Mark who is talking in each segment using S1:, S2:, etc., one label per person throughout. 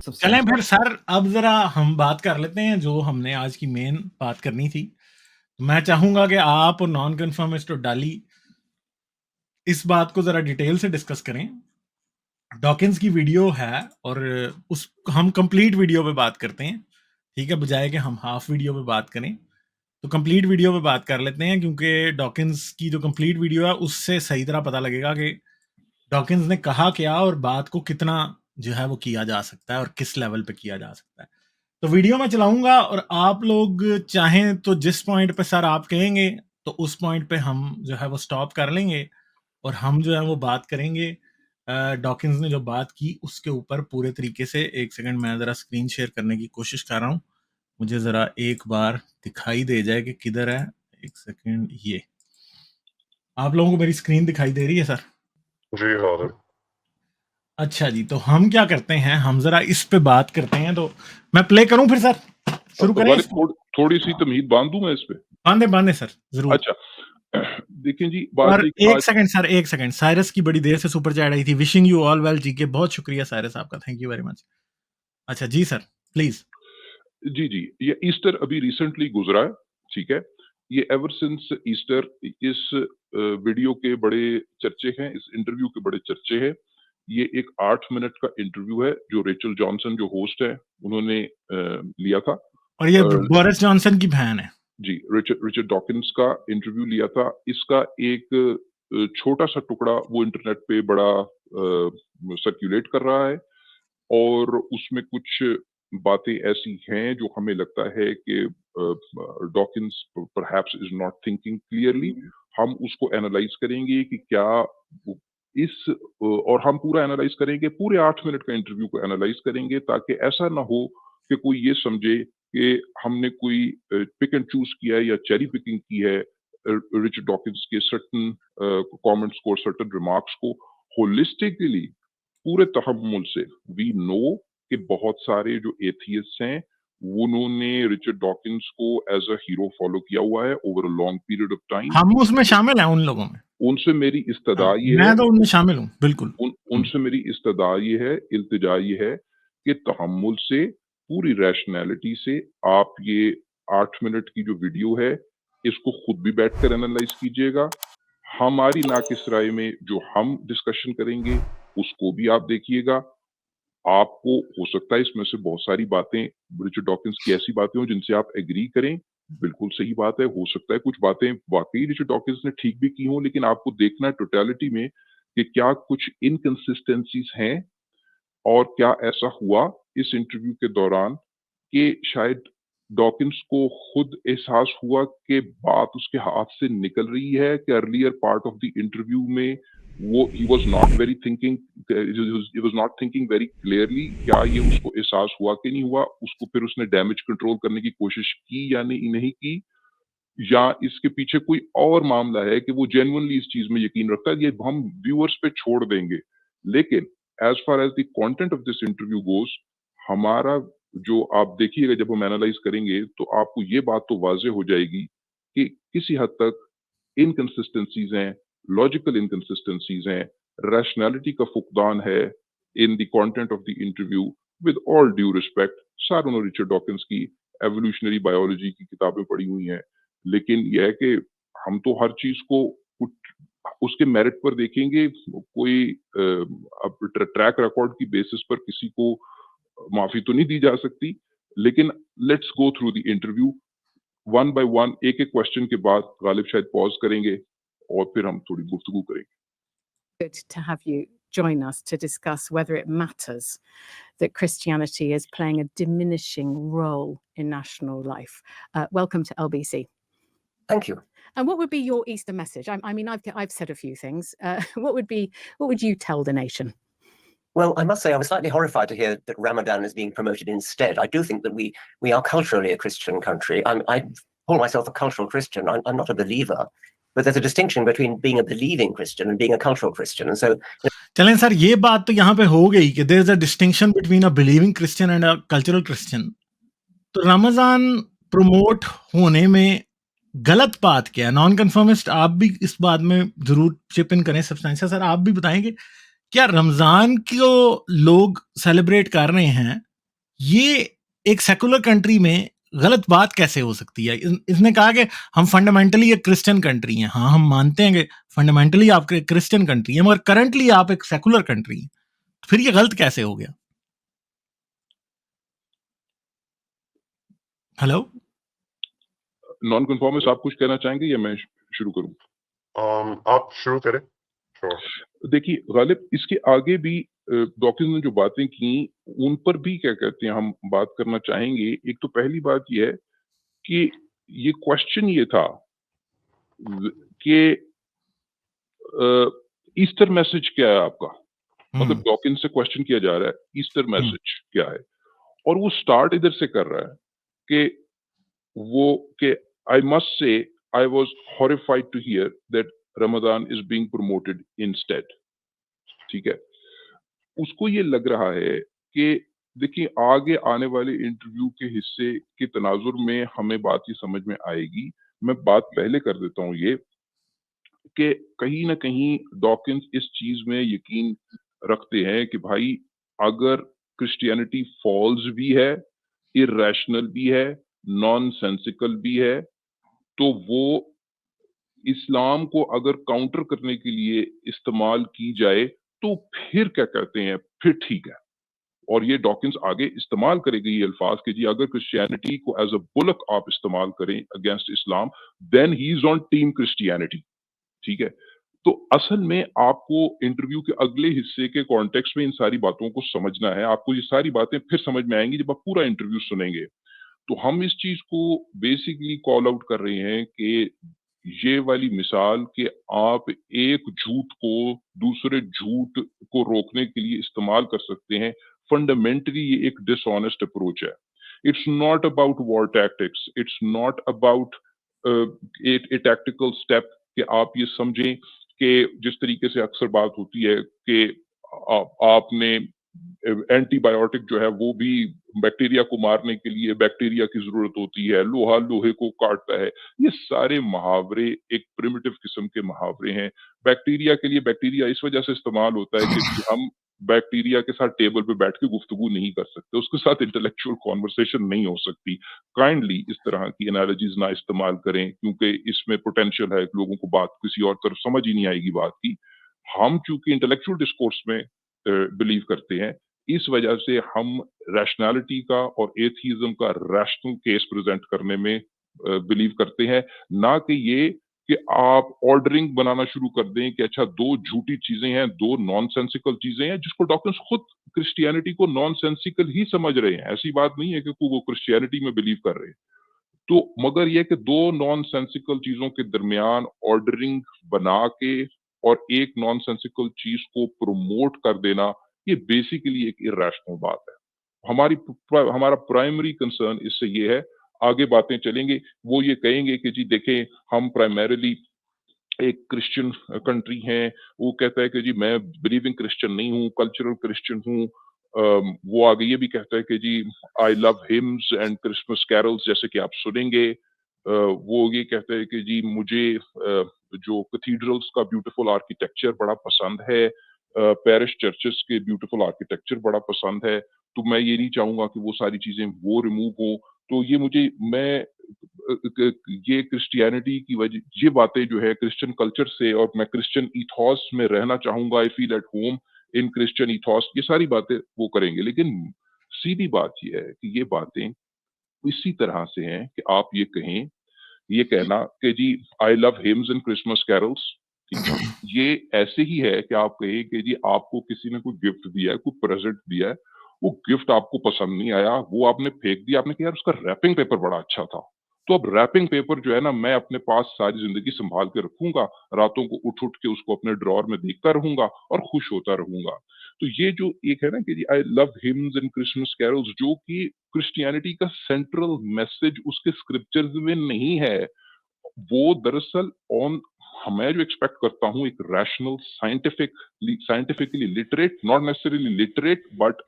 S1: चलें
S2: substantial.
S1: फिर sir, अब ज़रा हम बात कर लेते हैं जो हमने आज की मेन बात करनी थी। मैं चाहूँगा कि आप और नॉन कन्फर्मिस्ट और डाली इस बात को ज़रा डिटेल से डिस्कस करें। डॉकिंस की वीडियो है और उस हम कंप्लीट वीडियो पे बात करते हैं, ठीक है? बजाय कि हम हाफ वीडियो पे बात करें, तो कंप्लीट वीडियो पे बात कर लेते हैं क्योंकि डॉकिंस की जो कंप्लीट वीडियो है उससे सही तरह पता लगेगा कि डॉकिंस ने कहा क्या और बात को कितना जो है वो किया जा सकता है और किस लेवल पे किया जा सकता है। तो वीडियो मैं चलाऊंगा और आप लोग चाहें तो जिस पॉइंट पे सर आप कहेंगे तो उस पॉइंट पे हम जो है वो स्टॉप कर लेंगे और हम जो है वो बात करेंगे डॉकिंस ने जो बात की उसके ऊपर पूरे तरीके से। एक सेकंड, मैं ज़रा स्क्रीन शेयर करने की कोशिश कर रहा हूँ, मुझे ज़रा एक बार दिखाई दे जाए कि किधर है। एक सेकंड, ये आप लोगों को मेरी स्क्रीन दिखाई दे रही है सर?
S3: जी हाँ।
S1: अच्छा जी, तो हम क्या करते हैं, हम ज़रा इस पे बात करते हैं। तो मैं प्ले करूं फिर सर, शुरू करें
S3: गालिब
S1: इसको?
S3: थोड़ी सी तमहीद बांध दूं मैं इस पे।
S1: बांधे सर, जरूर।
S3: अच्छा देखें जी, बात
S1: और
S3: नहीं
S1: एक सेकंड सर, एक सेकंड, साइरस की बड़ी देर से सुपर चैट आई थी। विशिंग यू ऑल वेल जी के, बहुत शुक्रिया साइरस आपका, थैंक यू वेरी मच। अच्छा जी सर, प्लीज।
S3: जी जी, ये ईस्टर अभी रिसेंटली गुजरा है, ठीक है। ये एवर सिंस ईस्टर इस वीडियो के बड़े चर्चे हैं, इस इंटरव्यू के बड़े चर्चे हैं। ये एक 8 मिनट का इंटरव्यू है जो रेचल जॉनसन जो होस्ट है उन्होंने लिया था।
S1: और ये बोरिस जॉनसन की बहन है
S3: जी, रिचर्ड डॉकिंस का इंटरव्यू लिया था। इसका एक छोटा सा टुकड़ा वो इंटरनेट पे बड़ा सर्कुलेट कर रहा है और उसमें कुछ बातें ऐसी हैं जो हमें लगता है कि Dawkins perhaps is not thinking clearly. हम उसको एनालाइज करेंगे कि क्या इस और हम पूरा एनालाइज करेंगे, पूरे 8 मिनट का इंटरव्यू को एनालाइज करेंगे ताकि ऐसा ना हो कि कोई ये समझे कि हमने कोई पिक एंड चूज किया है या चेरी पिकिंग की है रिचर्ड डॉकिंस के सर्टन कमेंट्स को, सर्टन रिमार्क्स को। होलिस्टिकली पूरे तहम्मुल से वी नो कि बहुत सारे जो एथियस्ट हैं उन्होंने रिचर्ड डॉकिंस को एज अ हीरो फॉलो किया हुआ है over a long period of time.
S1: हम उसमें शामिल हैं, उन लोगों में।
S3: उनसे मेरी इस्तदा ये
S1: मैं
S3: है,
S1: तो उनमें शामिल हूँ, बिल्कुल।
S3: उनसे मेरी इस्तदा ये है, इल्तिजा ये है कि तहम्मुल से, पूरी रैशनैलिटी से आप ये 8 मिनट की जो वीडियो है इसको खुद भी बैठकर एनालाइज कीजिएगा। हमारी नाकिस राय में जो हम डिस्कशन करेंगे उसको भी आप देखिएगा। आपको हो सकता है इसमें से बहुत सारी बातें रिचर्ड डॉकिंस की ऐसी बातें हो जिनसे आप एग्री करें, बिल्कुल सही बात है। हो सकता है कुछ बातें वाकई रिचर्ड डॉकिंस ने ठीक भी की हों, लेकिन आपको देखना है टोटलिटी में कि क्या कुछ इनकंसिस्टेंसीज हैं और क्या ऐसा हुआ इस इंटरव्यू के दौरान कि शायद डॉकिंस को खुद एहसास हुआ कि बात उसके हाथ से निकल रही है कि earlier part of the interview में वो he was not very thinking, he was not thinking very clearly. क्या ये उसको एहसास हुआ कि नहीं हुआ, उसको फिर उसने डैमेज कंट्रोल करने की कोशिश की या नहीं की, या इसके पीछे कोई और मामला है कि वो जेन्युइनली इस चीज में यकीन रखता है। ये हम व्यूअर्स पे छोड़ देंगे, लेकिन as far as the content of this interview goes, हमारा जो आप देखिएगा जब हम एनालाइज करेंगे तो आपको ये बात तो वाजे हो जाएगी कि किसी हद तक इनकंसिस्टेंसीज हैं, लॉजिकल इनकंसिस्टेंसीज हैं, रैशनैलिटी का फुकदान है in the content of the interview. With all due respect, सारों ने रिचर्ड डॉकिंस की एवोल्यूशनरी बायोलॉजी की किताबें पढ़ी हुई हैं, लेकिन यह है कि हम तो हर चीज को कुछ उसके मेरिट पर देखेंगे। कोई अब ट्रैक रिकॉर्ड की बेसिस पर किसी को माफी तो नहीं दी जा सकती, लेकिन let's go through the interview one by one. एक एक क्वेश्चन के बाद गालिब शायद पॉज करेंगे और फिर हम थोड़ी गुफ्तगू करेंगे।
S2: Good to have you join us to discuss whether it matters that Christianity is playing a diminishing role in national life. Welcome to LBC.
S4: Thank you.
S2: And what would be your Easter message? I mean, I've said a few things. What would you tell the nation?
S4: Well, I must say I was slightly horrified to hear that Ramadan is being promoted instead. I do think that we are culturally a Christian country. I call myself a cultural Christian. I'm not a believer, but there's a distinction between being a believing Christian and being a cultural Christian. And so,
S1: चलें sir, ये बात तो यहाँ पे हो गई कि there is a distinction between a believing Christian and a cultural Christian. तो रमजान प्रमोट होने में गलत बात क्या है? नॉन कन्फर्मिस्ट आप भी इस बात में जरूर चिप इन करें। सब्सटेंशियल सर आप भी बताएंगे, क्या रमजान को लोग सेलिब्रेट कर रहे हैं ये एक सेकुलर कंट्री में गलत बात कैसे हो सकती है? इसने कहा कि हम फंडामेंटली एक क्रिश्चियन कंट्री हैं। हाँ, हम मानते हैं कि फंडामेंटली आप एक क्रिश्चियन कंट्री है, मगर करंटली आप एक सेकुलर कंट्री हैं। फिर ये गलत कैसे हो गया? हेलो,
S3: नॉन कन्फॉर्मिस्ट आप कुछ कहना चाहेंगे या मैं शुरू करूं?
S5: आप शुरू करें। श्योर।
S3: देखिए गालिब, इसके आगे भी डॉकिंस ने जो बातें की उन पर भी क्या कहते हैं हम बात करना चाहेंगे। एक तो पहली बात ये है कि ये क्वेश्चन ये था कि ईस्टर मैसेज क्या है आपका? मतलब डॉकिंस से क्वेश्चन किया जा रहा है ईस्टर मैसेज क्या है, और वो स्टार्ट इधर से कर रहा है कि वो कि I must say I was horrified to hear that Ramzan is being promoted instead. ठीक है, उसको ये लग रहा है कि देखिए आगे आने वाले इंटरव्यू के हिस्से के तनाजुर में हमें बात ये समझ में आएगी। मैं बात पहले कर देता हूँ ये कि कहीं न कहीं डॉकिंस इस चीज़ में यकीन रखते हैं कि भाई अगर क्रिश्चियनिटी फॉल्स भी है, इर्रेशनल भी है, नॉनसेंसिकल भी है, तो वो इस्लाम को अगर काउंटर करने के लिए इस्तेमाल की जाए, तो फिर क्या कहते हैं, फिर ठीक है। और ये डॉकिंस आगे इस्तेमाल करेगी ये अल्फाज कि जी अगर क्रिश्चियनिटी को एज़ अ बुलक आप इस्तेमाल करें against Islam, then he is on team Christianity. ठीक है? तो असल में आपको इंटरव्यू के अगले हिस्से के कॉन्टेक्स्ट में इन सारी बातों को समझना है। आपको ये सारी बातें फिर समझ में आएँगी जब आप पूरा इंटरव्यू सुनेंगे। तो हम इस चीज़ को बेसिकली कॉल आउट कर रहे हैं कि ये वाली मिसाल कि आप एक झूठ को दूसरे झूठ को रोकने के लिए इस्तेमाल कर सकते हैं, फंडामेंटली ये एक डिसऑनेस्ट अप्रोच है। It's not about war tactics, it's not about A tactical step कि आप ये समझें कि जिस तरीके से अक्सर बात होती है कि आपने एंटीबायोटिक जो है वो भी बैक्टीरिया को मारने के लिए बैक्टीरिया की ज़रूरत होती है, लोहा लोहे को काटता है। ये सारे मुहावरे एक प्रिमिटिव किस्म के मुहावरे हैं। बैक्टीरिया के लिए बैक्टीरिया इस वजह से इस्तेमाल होता है कि हम बैक्टीरिया के साथ टेबल पे बैठ के गुफ्तगू नहीं कर सकते, उसके साथ इंटेलेक्चुअल कन्वर्सेशन नहीं हो सकती। काइंडली इस तरह की एनालॉजीज़ ना इस्तेमाल करें क्योंकि इसमें पोटेंशियल है कि लोगों को बात किसी और तरफ समझ ही नहीं आएगी बात की। हम चूँकि इंटेलेक्चुअल डिस्कोर्स में बिलीव करते हैं, इस वजह से हम रैशनैलिटी का और एथियज़्म का रैशनल केस प्रेज़ेंट करने में बिलीव करते हैं, ना कि ये कि आप ऑर्डरिंग बनाना शुरू कर दें कि अच्छा 2 झूठी चीज़ें हैं, 2 नॉनसेंसिकल चीज़ें हैं, जिसको डॉक्टर्स खुद क्रिश्चियनिटी को नॉनसेंसिकल ही समझ रहे हैं। ऐसी बात नहीं है कि वो क्रिश्चियनिटी में बिलीव कर रहे हैं। तो मगर ये कि 2 नॉनसेंसिकल चीज़ों के दरमियान ऑर्डरिंग बना के और एक नॉनसेंसिकल चीज़ को प्रमोट कर देना, ये बेसिकली एक इर्रेशनल बात है। हमारा प्राइमरी कंसर्न इससे ये है, आगे बातें चलेंगे, वो ये कहेंगे कि जी देखें हम प्राइमरीली एक क्रिश्चियन कंट्री हैं, वो कहता है कि जी मैं बिलीविंग क्रिश्चियन नहीं हूँ, कल्चरल क्रिश्चियन हूँ। वो आगे ये भी कहता है कि जी I love hymns and Christmas carols जैसे कि आप सुनेंगे। वो ये कहता है कि जी मुझे जो कैथेड्रल्स का ब्यूटीफुल आर्किटेक्चर बड़ा पसंद है, पैरिश चर्चेस के ब्यूटीफुल आर्किटेक्चर बड़ा पसंद है, तो मैं ये नहीं चाहूँगा कि वो सारी चीज़ें वो रिमूव हों। तो ये मुझे मैं ये क्रिश्चियनिटी की वजह ये बातें जो है क्रिश्चियन कल्चर से और मैं क्रिश्चियन ईथॉस में रहना चाहूँगा, I feel at home in Christian ईथॉस, ये सारी बातें वो करेंगे। लेकिन सीधी बात ये है कि ये बातें इसी तरह से हैं कि आप ये कहें, ये कहना कि जी I love hymns and Christmas carols, ठीक है? ये ऐसे ही है कि आप कहें कि जी आपको किसी ने कोई गिफ्ट दिया है, कोई प्रेज़ेंट दिया है, वो गिफ्ट आपको पसंद नहीं आया, वो आपने फेंक दिया, आपने कहा यार उसका रैपिंग पेपर बड़ा अच्छा था। तो अब रैपिंग पेपर जो है ना मैं अपने पास सारी ज़िंदगी सँभाल के रखूँगा, रातों को उठ-उठ के उसको अपने ड्रॉवर में देखता रहूँगा और खुश होता रहूँगा। तो ये जो एक है ना कि जी I love hymns and Christmas carols, जो कि क्रिश्चियनिटी का सेंट्रल मैसेज उसके स्क्रिप्चर्स में नहीं है, वो दरअसल ऑन मैं जो एक्सपेक्ट करता हूँ एक rational scientifically literate, not necessarily literate but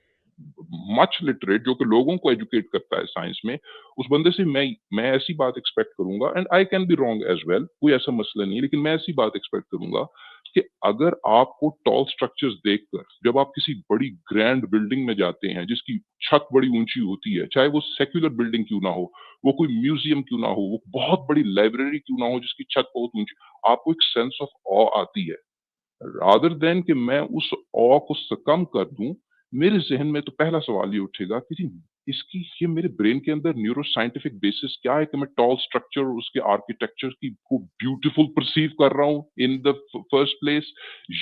S3: much literate, जो कि लोगों को एजुकेट करता है साइंस में, उस बंदे से मैं ऐसी बात एक्सपेक्ट करूंगा, and I can be wrong as well, कोई ऐसा मसला नहीं है, लेकिन मैं ऐसी बात एक्सपेक्ट करूंगा कि अगर आपको टॉल स्ट्रक्चर्स देखकर जब आप किसी बड़ी ग्रैंड बिल्डिंग में जाते हैं जिसकी छत बड़ी ऊंची होती है, चाहे वो सेक्युलर बिल्डिंग क्यों ना हो, वो कोई म्यूजियम क्यों ना हो, वो बहुत बड़ी लाइब्रेरी क्यों ना हो जिसकी छत बहुत ऊंची, आपको एक सेंस ऑफ ऑ आती है। रादर देन कि मैं उस ऑ को सकम कर दूं, मेरे जहन में तो पहला सवाल ये उठेगा कि जी इसकी ये मेरे ब्रेन के अंदर न्यूरो साइंटिफिक बेसिस क्या है कि मैं टॉल स्ट्रक्चर और उसके आर्किटेक्चर की को ब्यूटीफुल परसीव कर रहा हूँ इन द फर्स्ट प्लेस,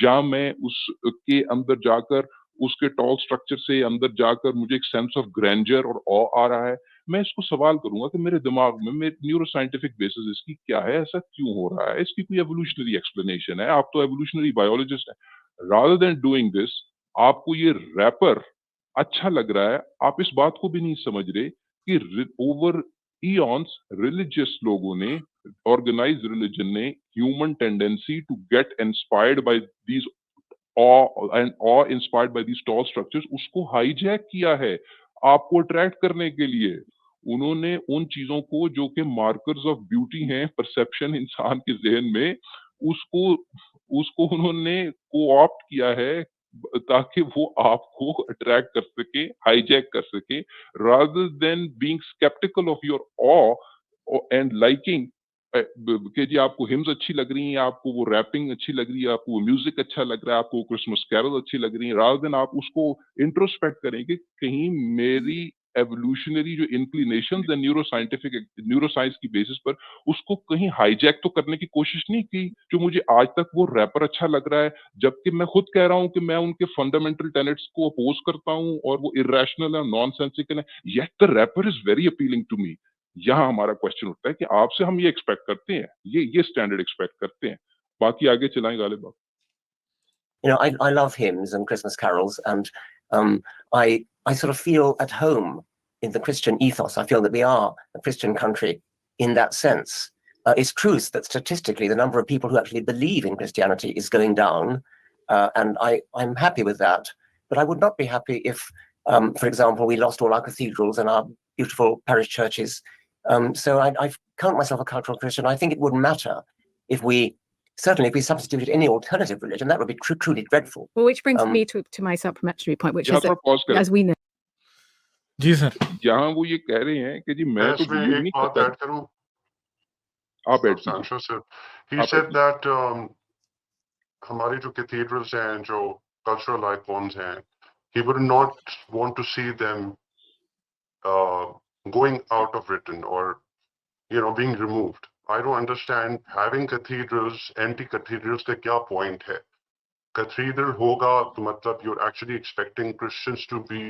S3: या मैं उसके अंदर जाकर उसके टॉल स्ट्रक्चर से अंदर जाकर मुझे एक सेंस ऑफ ग्रैंडर और ऑ आ रहा है। मैं इसको सवाल करूंगा कि मेरे दिमाग में मेरे न्यूरो साइंटिफिक बेसिस इसकी क्या है, ऐसा क्यों हो रहा है, इसकी कोई एवोल्यूशनरी एक्सप्लेनेशन है? आप तो एवोल्यूशनरी बायोलॉजिस्ट हैं। रादर देन डूइंग दिस, आपको ये रैपर अच्छा लग रहा है, आप इस बात को भी नहीं समझ रहे कि ओवर ईयंस रिलीजियस लोगों ने, ऑर्गेनाइज्ड रिलीजन ने human tendency to get inspired by these awe inspired by these tall structures उसको हाईजैक किया है आपको अट्रैक्ट करने के लिए। उन्होंने उन चीजों को जो कि मार्कर्स ऑफ ब्यूटी हैं परसेप्शन इंसान के जहन में, उसको उसको उन्होंने को-ऑप्ट किया है ताकि वो आपको अट्रैक्ट कर सके, हाईजैक कर सके, rather than being sceptical of your awe and liking कि जी आपको हिम्स अच्छी लग रही हैं, आपको वो रैपिंग अच्छी लग रही है, आपको वो म्यूजिक अच्छा लग रहा है, आपको क्रिसमस कैरल अच्छी लग रही है, रादर देन आप उसको इंट्रोस्पेक्ट करें कि कहीं मेरी एवोल्यूशनरी जो इंक्लिनेशंस है न्यूरो साइंस की बेसिस पर उसको कहीं हाईजैक तो करने की कोशिश नहीं की, जो मुझे आज तक वो रैपर अच्छा लग रहा है, जबकि मैं खुद कह रहा हूँ कि मैं उनके फंडामेंटल टेनेट्स को अपोज करता हूँ और वो इरेशनल है, नॉनसेंसिकल है, yet the wrapper is very appealing to me. यहाँ हमारा क्वेश्चन उठता है कि आपसे हम ये एक्सपेक्ट करते हैं, ये स्टैंडर्ड एक्सपेक्ट करते हैं। बाकी आगे चलाएं गालिब आप।
S4: You know, I love hymns and Christmas carols, and I sort of feel at home in the Christian ethos. I feel that we are a Christian country in that sense. It's true that statistically the number of people who actually believe in Christianity is going down, and I'm happy with that. But I would not be happy if, for example, we lost all our cathedrals and our beautiful parish churches. So I count myself a cultural Christian. I think it wouldn't matter if we substituted any alternative religion. That would be truly dreadful.
S2: Well, which brings me to my supplementary point, which is
S3: यहाँ
S2: that,
S3: pause करें,
S2: as we know,
S1: जी sir.
S3: यहाँ वो ये कह रहे हैं कि जी मैं
S5: मैं
S3: तो
S5: इसमें
S3: बिलीव
S5: एक
S3: नहीं
S5: बात
S3: करता।
S5: ऐड करूं,
S3: आप ऐड कीजिए।
S5: Sancho sir, he
S3: आप
S5: said
S3: ऐड
S5: that हमारी जो cathedrals हैं, जो cultural icons हैं, he would not want to see them going out of Britain or, you know, being removed. I don't understand having cathedrals, anti-cathedrals का क्या point है? Cathedral होगा तो मतलब you're actually expecting Christians to be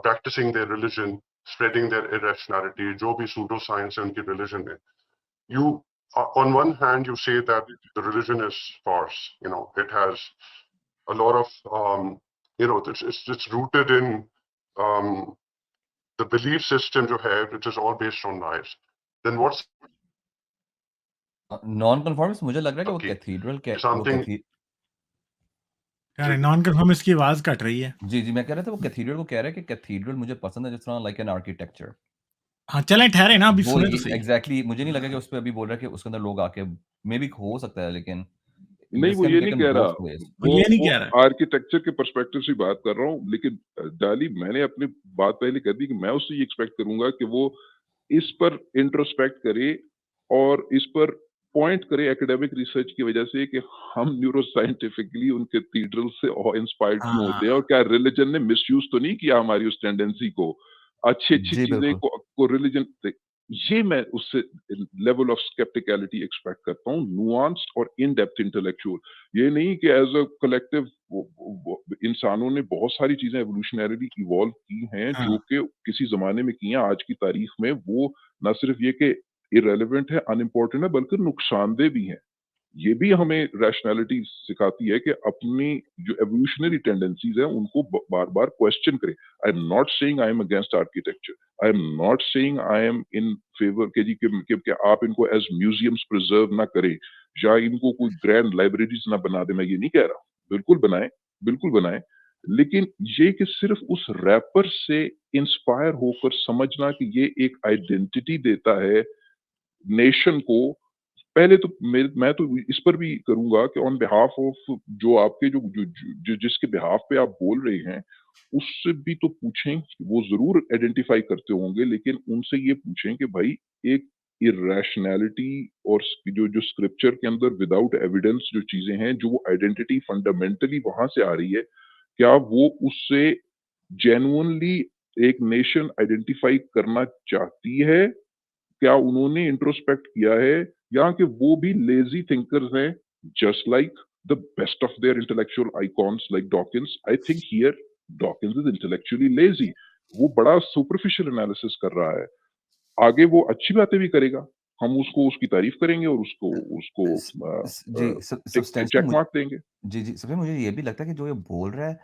S5: practicing their religion, spreading their irrationality, जो भी pseudoscience है उनकी religion में. You, on one hand, you say that the religion is farce. You know, it has a lot of, you know, it's rooted in the belief system you have, which is all based on lies. Then what's
S6: non conformist मुझे लग रहा है कि वो
S5: Okay.
S6: Cathedral के वो
S5: something?
S1: कह रहे नॉन कन्फर्मिस्ट की आवाज कट रही है।
S6: जी मैं कह रहा था वो कैथीड्रल को कह रहा है कि कैथीड्रल मुझे पसंद है जिस तरह लाइक एन आर्किटेक्चर।
S1: हाँ चलें ठहरे ना, अभी
S6: वो
S1: सुने तो सही।
S6: एग्जैक्टली मुझे नहीं लगा कि उस पे अभी बोल रहा है कि उसके अंदर लोग आके मे बी हो सकता है, लेकिन
S3: नहीं, वो ये नहीं कह रहा,
S1: वो ये नहीं कह रहा।
S3: आर्किटेक्चर के पर्सपेक्टिव से बात कर रहा हूँ, लेकिन डाली मैंने अपनी बात पहले कर दी कि मैं उससे ये एक्सपेक्ट करूंगा कि वो इस पर इंट्रोस्पेक्ट करे और इस पर पॉइंट करे एकेडमिक रिसर्च की वजह से कि हम न्यूरो साइंटिफिकली उन कैथीड्रल से इंस्पायर्ड क्यों होते हैं और क्या रिलीजन ने मिसयूज तो नहीं किया हमारी उस टेंडेंसी को, अच्छी चीजें को रिलीजन। ये मैं उससे लेवल ऑफ स्केप्टिकलिटी एक्सपेक्ट करता हूँ, नुआंस्ड और इन डेप्थ इंटेलेक्चुअल। ये नहीं कि एज अ कलेक्टिव इंसानों ने बहुत सारी चीजें एवोल्यूशनरी इवॉल्व की हैं जो कि किसी जमाने में की हैं, आज की तारीख में वो न सिर्फ ये कि इरेलेवेंट है, अनइम्पोर्टेंट है, बल्कि नुकसानदेह भी हैं। ये भी हमें रैशनैलिटी सिखाती है कि अपनी जो एवोल्यूशनरी टेंडेंसीज है उनको बार बार क्वेश्चन करें। आई am not saying I am against architecture, I am not saying I am in favour कि आप इनको एज म्यूजियम्स प्रिजर्व ना करें या इनको कोई ग्रैंड लाइब्रेरीज ना बना दे, मैं ये नहीं कह रहा, बिल्कुल बनाएं, बिल्कुल बनाएं, लेकिन ये कि सिर्फ उस रैपर से इंस्पायर होकर समझना कि ये एक आइडेंटिटी देता है नेशन को, पहले तो मैं तो इस पर भी करूँगा कि ऑन बिहाफ ऑफ जो आपके जिसके बिहाफ पे आप बोल रहे हैं, उससे भी तो पूछें, वो ज़रूर आइडेंटिफ़ाई करते होंगे, लेकिन उनसे ये पूछें कि भाई एक इर्रेशनैलिटी और जो स्क्रिप्चर के अंदर विदाउट एविडेंस जो चीज़ें हैं, जो वो आइडेंटिटी फंडामेंटली वहाँ से आ रही है, क्या वो उससे जेन्युइनली एक नेशन आइडेंटिफ़ाई करना चाहती है? क्या उन्होंने इंट्रोस्पेक्ट किया है, या कि वो भी लेज़ी थिंकर्स हैं, just like the best of their intellectual icons like Dawkins? I think here Dawkins is intellectually lazy. वो बड़ा सुपरफिशियल एनालिसिस कर रहा है। आगे वो अच्छी बातें भी करेगा, हम उसको उसकी तारीफ करेंगे और उसको उसको
S6: जी,
S3: टिक
S6: सब्सटेंशियल
S3: चेक मार्क देंगे।
S6: जी, सबसे मुझे ये भी लगता है कि जो ये बोल रहा है,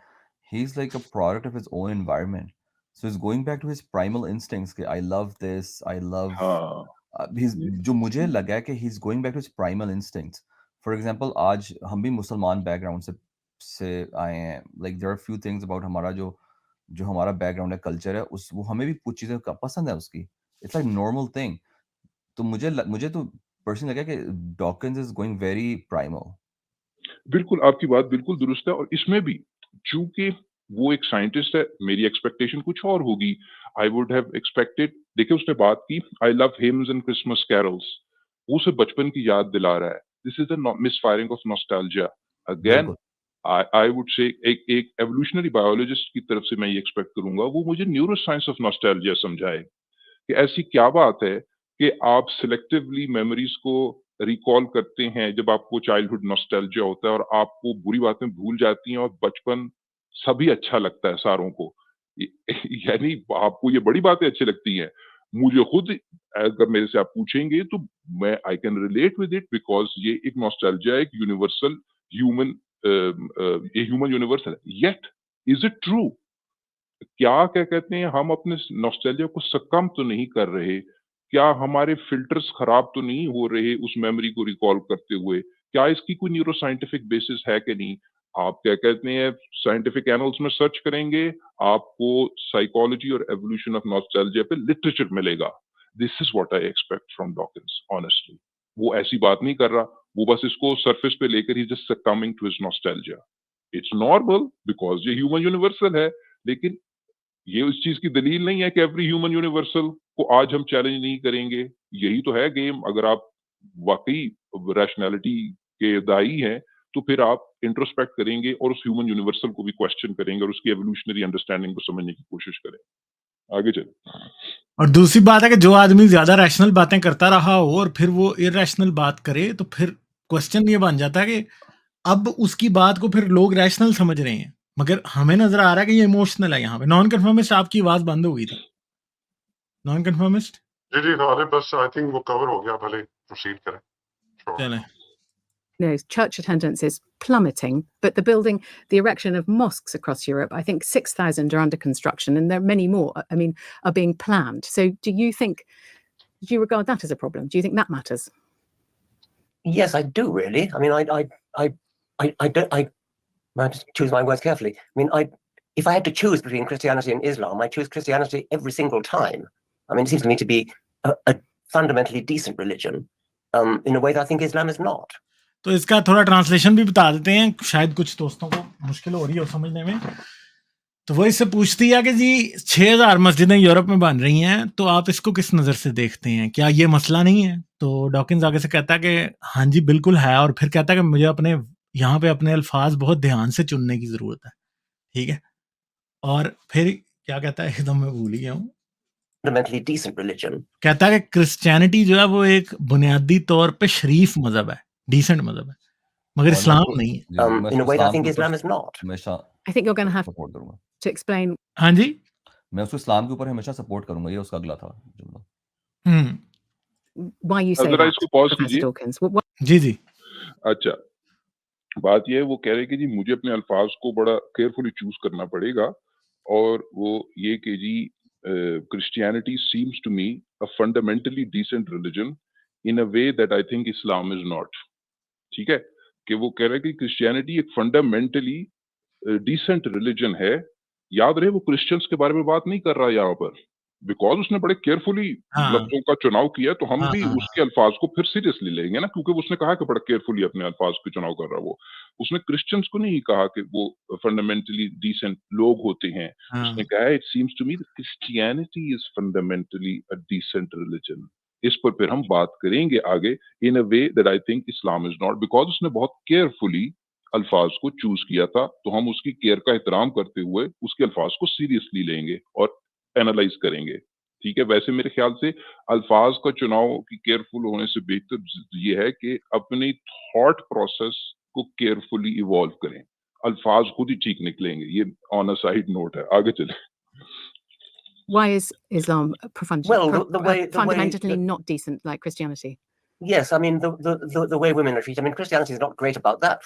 S6: he is like a product of his own environment. So he is going back to his primal instincts कि I love this, I love
S3: हाँ,
S6: he's
S3: ये
S6: जो मुझे लगा है कि he is going back to his primal instincts. For example आज हम भी मुसलमान बैकग्राउंड से आए हैं। Like there are few things about हमारा जो जो हमारा बैकग्राउंड है, कल्चर है, उस वो हमें भी कुछ चीज़ें पसंद है उसकी। It's like normal thing. तो मुझे तो पर्सनली लगा कि Dawkins is going very primal.
S3: बिल्कुल, आपकी बात बिल्कुल दुरुस्त है, और इसमें भी चूँकि वो एक साइंटिस्ट है, मेरी एक्सपेक्टेशन कुछ और होगी। आई वुड हैव एक्सपेक्टेड, देखिए उसने बात की I love hymns and Christmas carols, वो उसे बचपन की याद दिला रहा है। This is the misfiring of nostalgia. Again
S6: बिल्कुल।
S3: आई वुड से एक एवोल्यूशनरी बायोलॉजिस्ट की तरफ से मैं ये एक्सपेक्ट करूँगा, वो मुझे न्यूरोसाइंस ऑफ नॉस्टैल्जिया समझाए कि ऐसी क्या बात है कि आप सिलेक्टिवली मेमोरीज को रिकॉल करते हैं जब आपको चाइल्डहुड नॉस्टैल्जिया होता है, और आपको बुरी बातें भूल जाती हैं, और बचपन सभी अच्छा लगता है सारों को। यानी आपको ये बड़ी बातें अच्छी लगती हैं। मुझे खुद, अगर मेरे से आप पूछेंगे, तो मैं I can relate with it, because ये एक नॉस्टैल्जिया एक यूनिवर्सल ह्यूमन ये ह्यूमन यूनिवर्सल है। Yet is it true? क्या कहते हैं, हम अपने नॉस्टैल्जिया को सकम तो नहीं कर रहे? क्या हमारे फ़िल्टर्स खराब तो नहीं हो रहे उस मेमोरी को रिकॉल करते हुए? क्या इसकी कोई न्यूरो साइंटिफिक बेसिस है कि नहीं? आप क्या कहते हैं, साइंटिफिक एनल्स में सर्च करेंगे, आपको साइकोलॉजी और एवोल्यूशन ऑफ नॉस्टैल्जिया पे लिटरेचर मिलेगा। This is what I expect from Dawkins honestly. वो ऐसी बात नहीं कर रहा, वो बस इसको सरफेस पे लेकर he just succumbing to his nostalgia. It's normal because ये ह्यूमन यूनिवर्सल है, लेकिन ये उस चीज़ की दलील नहीं है कि एवरी ह्यूमन यूनिवर्सल को आज हम चैलेंज नहीं करेंगे। यही तो है गेम। अगर आप वाक़ई रैशनैलिटी के दाई हैं, तो फिर आप इंट्रोस्पेक्ट करेंगे और उस ह्यूमन यूनिवर्सल को भी क्वेश्चन करेंगे और उसकी एवोल्यूशनरी अंडरस्टैंडिंग को समझने की कोशिश करें। आगे चलें।
S1: और दूसरी बात है कि जो आदमी ज्यादा रैशनल बातें करता रहा हो और फिर वो इरैशनल बात करे, तो फिर क्वेश्चन ये बन जाता है कि अब उसकी बात को फिर लोग रैशनल समझ रहे हैं, मगर हमें नजर आ रहा है कि ये इमोशनल है। यहाँ पे नॉन कन्फर्मिस्ट आपकी आवाज बंद हो गई थी। नॉन कन्फर्मिस्ट
S5: जी, गालिब बस आई थिंक वो कवर हो गया, भले प्रोसीड करें। श्योर।
S1: चलें।
S2: Church attendance is plummeting, but the erection of mosques across Europe, I think 6,000 are under construction, and there are many more, I mean, are being planned. So do you regard that as a problem? Do you think that matters?
S4: Yes, I do really. I mean, I don't. I have to choose my words carefully. I mean, if I had to choose between Christianity and Islam, I choose Christianity every single time. I mean, it seems to me to be a fundamentally decent religion, in a way that I think Islam is not.
S1: तो इसका थोड़ा translation भी बता देते हैं, शायद कुछ दोस्तों को मुश्किल हो रही हो समझने में। तो वो इससे पूछती है कि जी 6000 मस्जिदें यूरोप में बन रही हैं, तो आप इसको किस नज़र से देखते हैं? क्या ये मसला नहीं है? तो डॉकिंस आगे से कहता है कि हाँ जी बिल्कुल है, और फिर कहता है कि मुझे अपने यहाँ पे अपने अल्फाज बहुत ध्यान से चुनने की ज़रूरत है। ठीक है, और फिर क्या कहता है, एकदम मैं भूल ही गया हूँ।
S4: Fundamentally decent religion.
S1: कहता है कि क्रिश्चियनिटी जो है वो एक बुनियादी तौर पे शरीफ मजहब है, डिसेंट मजहब है, मगर
S6: और मैं
S1: इस्लाम
S6: उसको
S1: नहीं है।
S6: जी, मैं
S4: In a
S6: उसको
S4: way that I
S6: Islam
S4: think
S6: के ऊपर
S4: Islam is not.
S6: हमेशा
S2: I think you're going to have
S6: support करूँगा।
S2: to explain
S1: हाँ जी।
S6: मैं उसको इस्लाम के ऊपर हमेशा सपोर्ट करूँगा, ये उसका अगला था जुमला।
S2: why you say
S3: ज़रा
S2: that,
S3: इसको पॉज़
S2: Professor
S3: कीजिए।
S2: Dawkins.
S1: जी जी।
S3: अच्छा, बात ये है, वो कह रहे हैं कि जी मुझे अपने अल्फाज को बड़ा केयरफुली चूज करना पड़ेगा, और वो ये कि जी Christianity seems to me a fundamentally decent religion in a way that I think Islam is not. ठीक है, कि वो कह रहे हैं कि क्रिश्चियनिटी एक फंडामेंटली डिसेंट रिलीजन है। याद रहे, वो क्रिश्चियंस के बारे में बात नहीं कर रहा यहाँ पर, बिकॉज़ उसने बड़े केयरफुली
S1: हाँ,
S3: लफ्ज़ों का चुनाव किया, तो हम
S1: हाँ,
S3: भी
S1: हाँ,
S3: उसके अल्फ़ाज़ को फिर सीरियसली लेंगे ना, क्योंकि उसने कहा कि बड़ा केयरफुली अपने अल्फ़ाज़ के चुनाव कर रहा है वो। उसने क्रिश्चियंस को नहीं कहा कि वो फंडामेंटली डिसेंट लोग होते हैं। उसने
S1: हाँ।
S3: कहा, it seems to me that Christianity is fundamentally a decent religion. इस पर फिर हम बात करेंगे आगे, in a way that I think Islam is not, because उसने बहुत केयरफुली अल्फ़ाज़ को चूज़ किया था, तो हम उसकी केयर का एहतराम करते हुए उसके अल्फ़ाज़ को सीरियसली लेंगे और एनालाइज़ करेंगे। ठीक है? वैसे मेरे ख़्याल से अल्फ़ाज़ का चुनाव की केयरफुल होने से बेहतर ये है कि अपनी थॉट प्रोसेस को केयरफुली इवॉल्व करें। अल्फ़ाज़ खुद ही ठीक निकलेंगे। ये ऑन अ साइड नोट है। आगे चलें।
S2: Why is Islam
S4: Well, the way
S2: fundamentally
S4: that,
S2: not decent like Christianity?
S4: yes, I mean the way women are treated. I mean, Christianity is not great about that.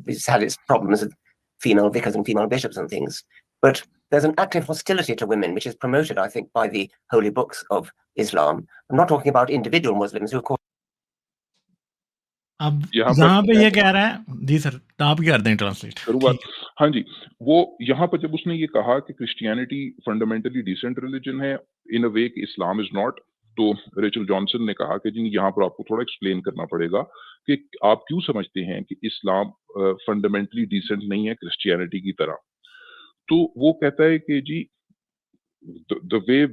S4: It's had its problems with female vicars and female bishops and things, but there's an active hostility to women, which is promoted, I think, by the holy books of Islam. I'm not talking about individual Muslims who, of course,
S1: अब
S3: यहाँ पर
S1: यहाँ पे ये कह रहा है जी sir, आप ही कर दें ट्रांसलेट।
S3: करूँ बात?
S1: ठीक है।
S3: हाँ जी, वो यहाँ पर जब उसने ये कहा कि क्रिश्चियनिटी फंडामेंटली डिसेंट रिलिजन है, इन अ वे कि इस्लाम इज़ नॉट, तो रेचल जॉनसन ने कहा कि जी यहाँ पर आपको थोड़ा एक्सप्लेन करना पड़ेगा कि आप क्यों समझते हैं कि इस्लाम फंडामेंटली डिसेंट नहीं है क्रिश्चियनिटी की तरह। तो वो कहता है कि जी the way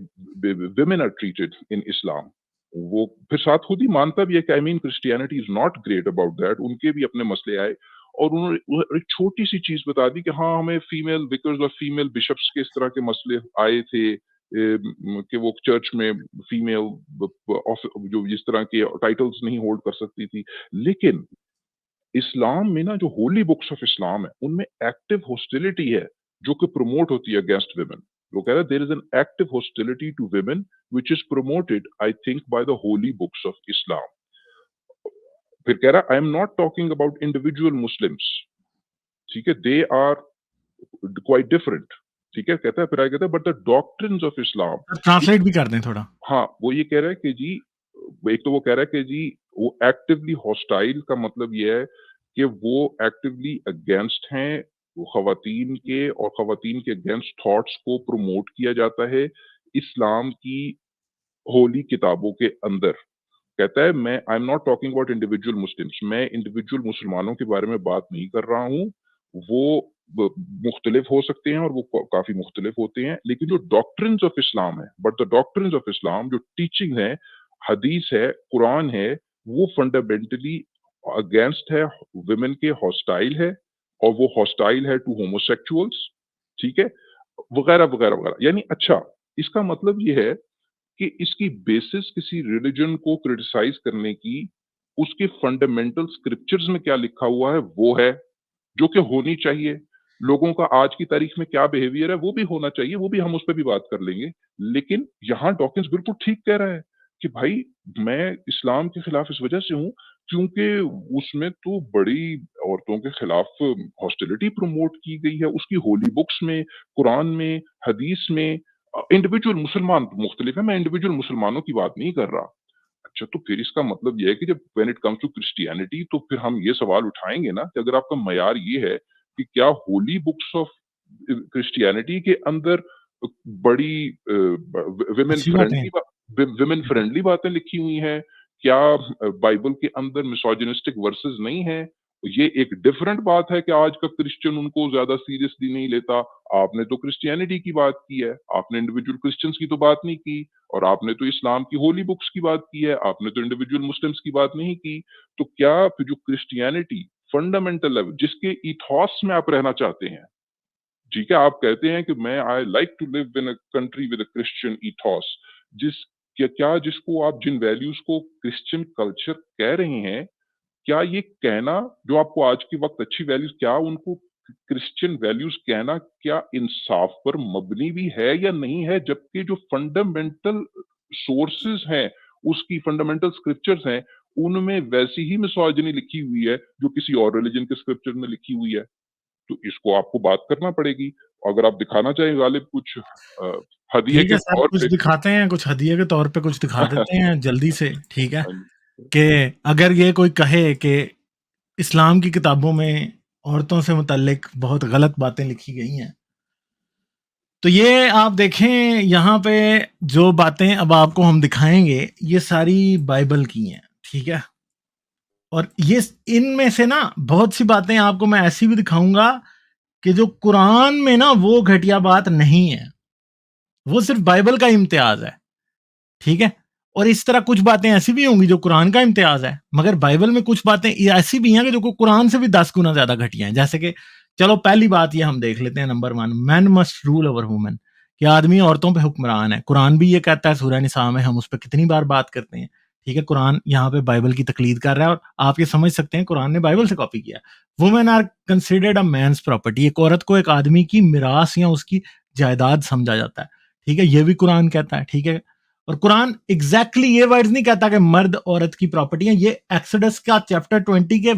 S3: women are treated in Islam, वो फिर साथ खुद ही मानता भी है कि I mean Christianity is not great about that, उनके भी अपने मसले आए और उन्होंने एक छोटी सी चीज बता दी कि हाँ हमें फीमेल विकर्स और फीमेल बिशप्स के इस तरह के मसले आए थे कि वो चर्च में फीमेल जो इस तरह के टाइटल्स नहीं होल्ड कर सकती थी, लेकिन इस्लाम में ना जो होली बुक्स ऑफ इस्लाम है उनमें एक्टिव हॉस्टिलिटी है जो कि प्रमोट होती है अगेंस्ट वुमेन। वो कह रहा है there is an active hostility to women which is promoted I think by the holy books of Islam. फिर कह रहा I am not talking about individual Muslims, ठीक है, दे आर क्वाइट डिफरेंट, ठीक है, कहता है फिर आगे कहता है but the doctrines of Islam.
S1: Translate भी कर दें थोड़ा।
S3: हाँ, वो ये कह रहा है कि जी एक तो वो कह रहा है कि जी वो एक्टिवली हॉस्टाइल का मतलब ये है कि वो एक्टिवली अगेंस्ट हैं वो खवातीन के और खवातीन के अगेंस्ट थॉट्स को प्रमोट किया जाता है इस्लाम की होली किताबों के अंदर। कहता है मैं आई am not talking about individual Muslims, मैं इंडिविजुअल मुसलमानों के बारे में बात नहीं कर रहा हूँ, वो मुख्तलिफ हो सकते हैं और वो काफी मुख्तलिफ होते हैं, लेकिन जो डॉक्ट्रिन्स ऑफ इस्लाम है, but the doctrines of Islam जो टीचिंग है, हदीस है, कुरान है, वो फंडामेंटली अगेंस्ट है वुमेन के, हॉस्टाइल है और वो हॉस्टाइल है टू होमोसेक्सुअल्स, ठीक है, वगैरह वगैरह वगैरह। यानी अच्छा, इसका मतलब ये है कि इसकी बेसिस किसी रिलीजन को क्रिटिसाइज करने की उसके फंडामेंटल स्क्रिप्चर्स में क्या लिखा हुआ है वो है, जो कि होनी चाहिए। लोगों का आज की तारीख में क्या बिहेवियर है वो भी होना चाहिए, वो भी हम उस पे भी बात कर लेंगे। लेकिन यहाँ डॉकिंस बिल्कुल ठीक कह रहा है कि भाई मैं इस्लाम के खिलाफ इस वजह से हूँ क्योंकि उसमें तो बड़ी औरतों के खिलाफ हॉस्टिलिटी प्रमोट की गई है उसकी होली बुक्स में, कुरान में, हदीस में। इंडिविजुअल मुसलमान मुख्तलिफ है, मैं इंडिविजुअल मुसलमानों की बात नहीं कर रहा। अच्छा, तो फिर इसका मतलब ये है कि जब when it comes to Christianity तो फिर हम ये सवाल उठाएँगे ना कि अगर आपका मयार ये है कि क्या होली बुक्स ऑफ क्रिश्चियनिटी के अंदर बड़ी
S1: अच्छी बातें हैं।
S3: वुमेन फ्रेंडली बातें लिखी हुई हैं? क्या बाइबल के अंदर मिसोजिनिस्टिक वर्सेस नहीं हैं? ये एक डिफरेंट बात है कि आज का क्रिश्चियन उनको ज़्यादा सीरियसली नहीं लेता। आपने तो क्रिश्चियनिटी की बात की है, आपने इंडिविजुअल क्रिश्चियंस की तो बात नहीं की। और आपने तो इस्लाम की होली बुक्स की बात की है, आपने तो इंडिविजुअल मुस्लिम्स की बात नहीं की। तो क्या फिर जो क्रिश्चियनिटी फंडामेंटल लेवल जिसके इथॉस में आप रहना चाहते हैं, ठीक है, आप कहते हैं कि मैं I like to live in a country with a Christian ethos, जिस क्या जिसको आप जिन वैल्यूज को क्रिश्चियन कल्चर कह रहे हैं, क्या ये कहना जो आपको आज के वक्त अच्छी वैल्यूज, क्या उनको क्रिश्चियन वैल्यूज कहना क्या इंसाफ पर मबनी भी है या नहीं है, जबकि जो फंडामेंटल सोर्सेज हैं उसकी फंडामेंटल स्क्रिप्चर्स हैं उनमें वैसी ही मिसोजिनी लिखी हुई है जो किसी और रिलीजन के स्क्रिप्चर में लिखी हुई है। तो इसको आपको बात करना पड़ेगी। अगर आप दिखाना चाहें गालिब कुछ हदिये
S1: ठीक
S3: के
S1: है सर,
S3: तौर
S1: कुछ
S3: पे।
S1: दिखाते हैं, कुछ हदिये के तौर पे कुछ दिखा देते हैं जल्दी से, ठीक है?
S3: हाँ जी।
S1: कि अगर ये कोई कहे कि इस्लाम की किताबों में औरतों से मुतल्लिक बहुत गलत बातें लिखी गई हैं, तो ये आप देखें यहाँ पे जो बातें अब आपको हम दिखाएंगे ये सारी बाइबल की हैं, ठीक है। और ये इनमें से ना बहुत सी बातें आपको मैं ऐसी भी दिखाऊंगा कि जो कुरान में ना वो घटिया बात नहीं है, वो सिर्फ बाइबल का इम्तियाज है, ठीक है। और इस तरह कुछ बातें ऐसी भी होंगी जो कुरान का इम्तियाज है, मगर बाइबल में कुछ बातें ऐसी भी हैं कि जो कुरान से भी 10 गुना ज्यादा घटिया हैं। जैसे कि चलो पहली बात ये हम देख लेते हैं, number 1, man must rule over women, कि आदमी औरतों पे हुक्मरान है। कुरान भी ये कहता है, सूरह निसा में, हम उस पर कितनी बार बात करते हैं, ठीक है। कुरान यहाँ पे बाइबल की तकलीद कर रहा है और आप ये समझ सकते हैं कुरान ने बाइबल से कॉपी किया। Women are considered a man's property, एक औरत को एक आदमी की मिरास या उसकी जायदाद समझा जाता है, ठीक है। ये भी कुरान कहता है, ठीक है। और कुरान एग्जैक्टली ये वर्ड्स नहीं कहता कि मर्द औरत की प्रॉपर्टी है। ये एक्सोडस का चैप्टर 20 के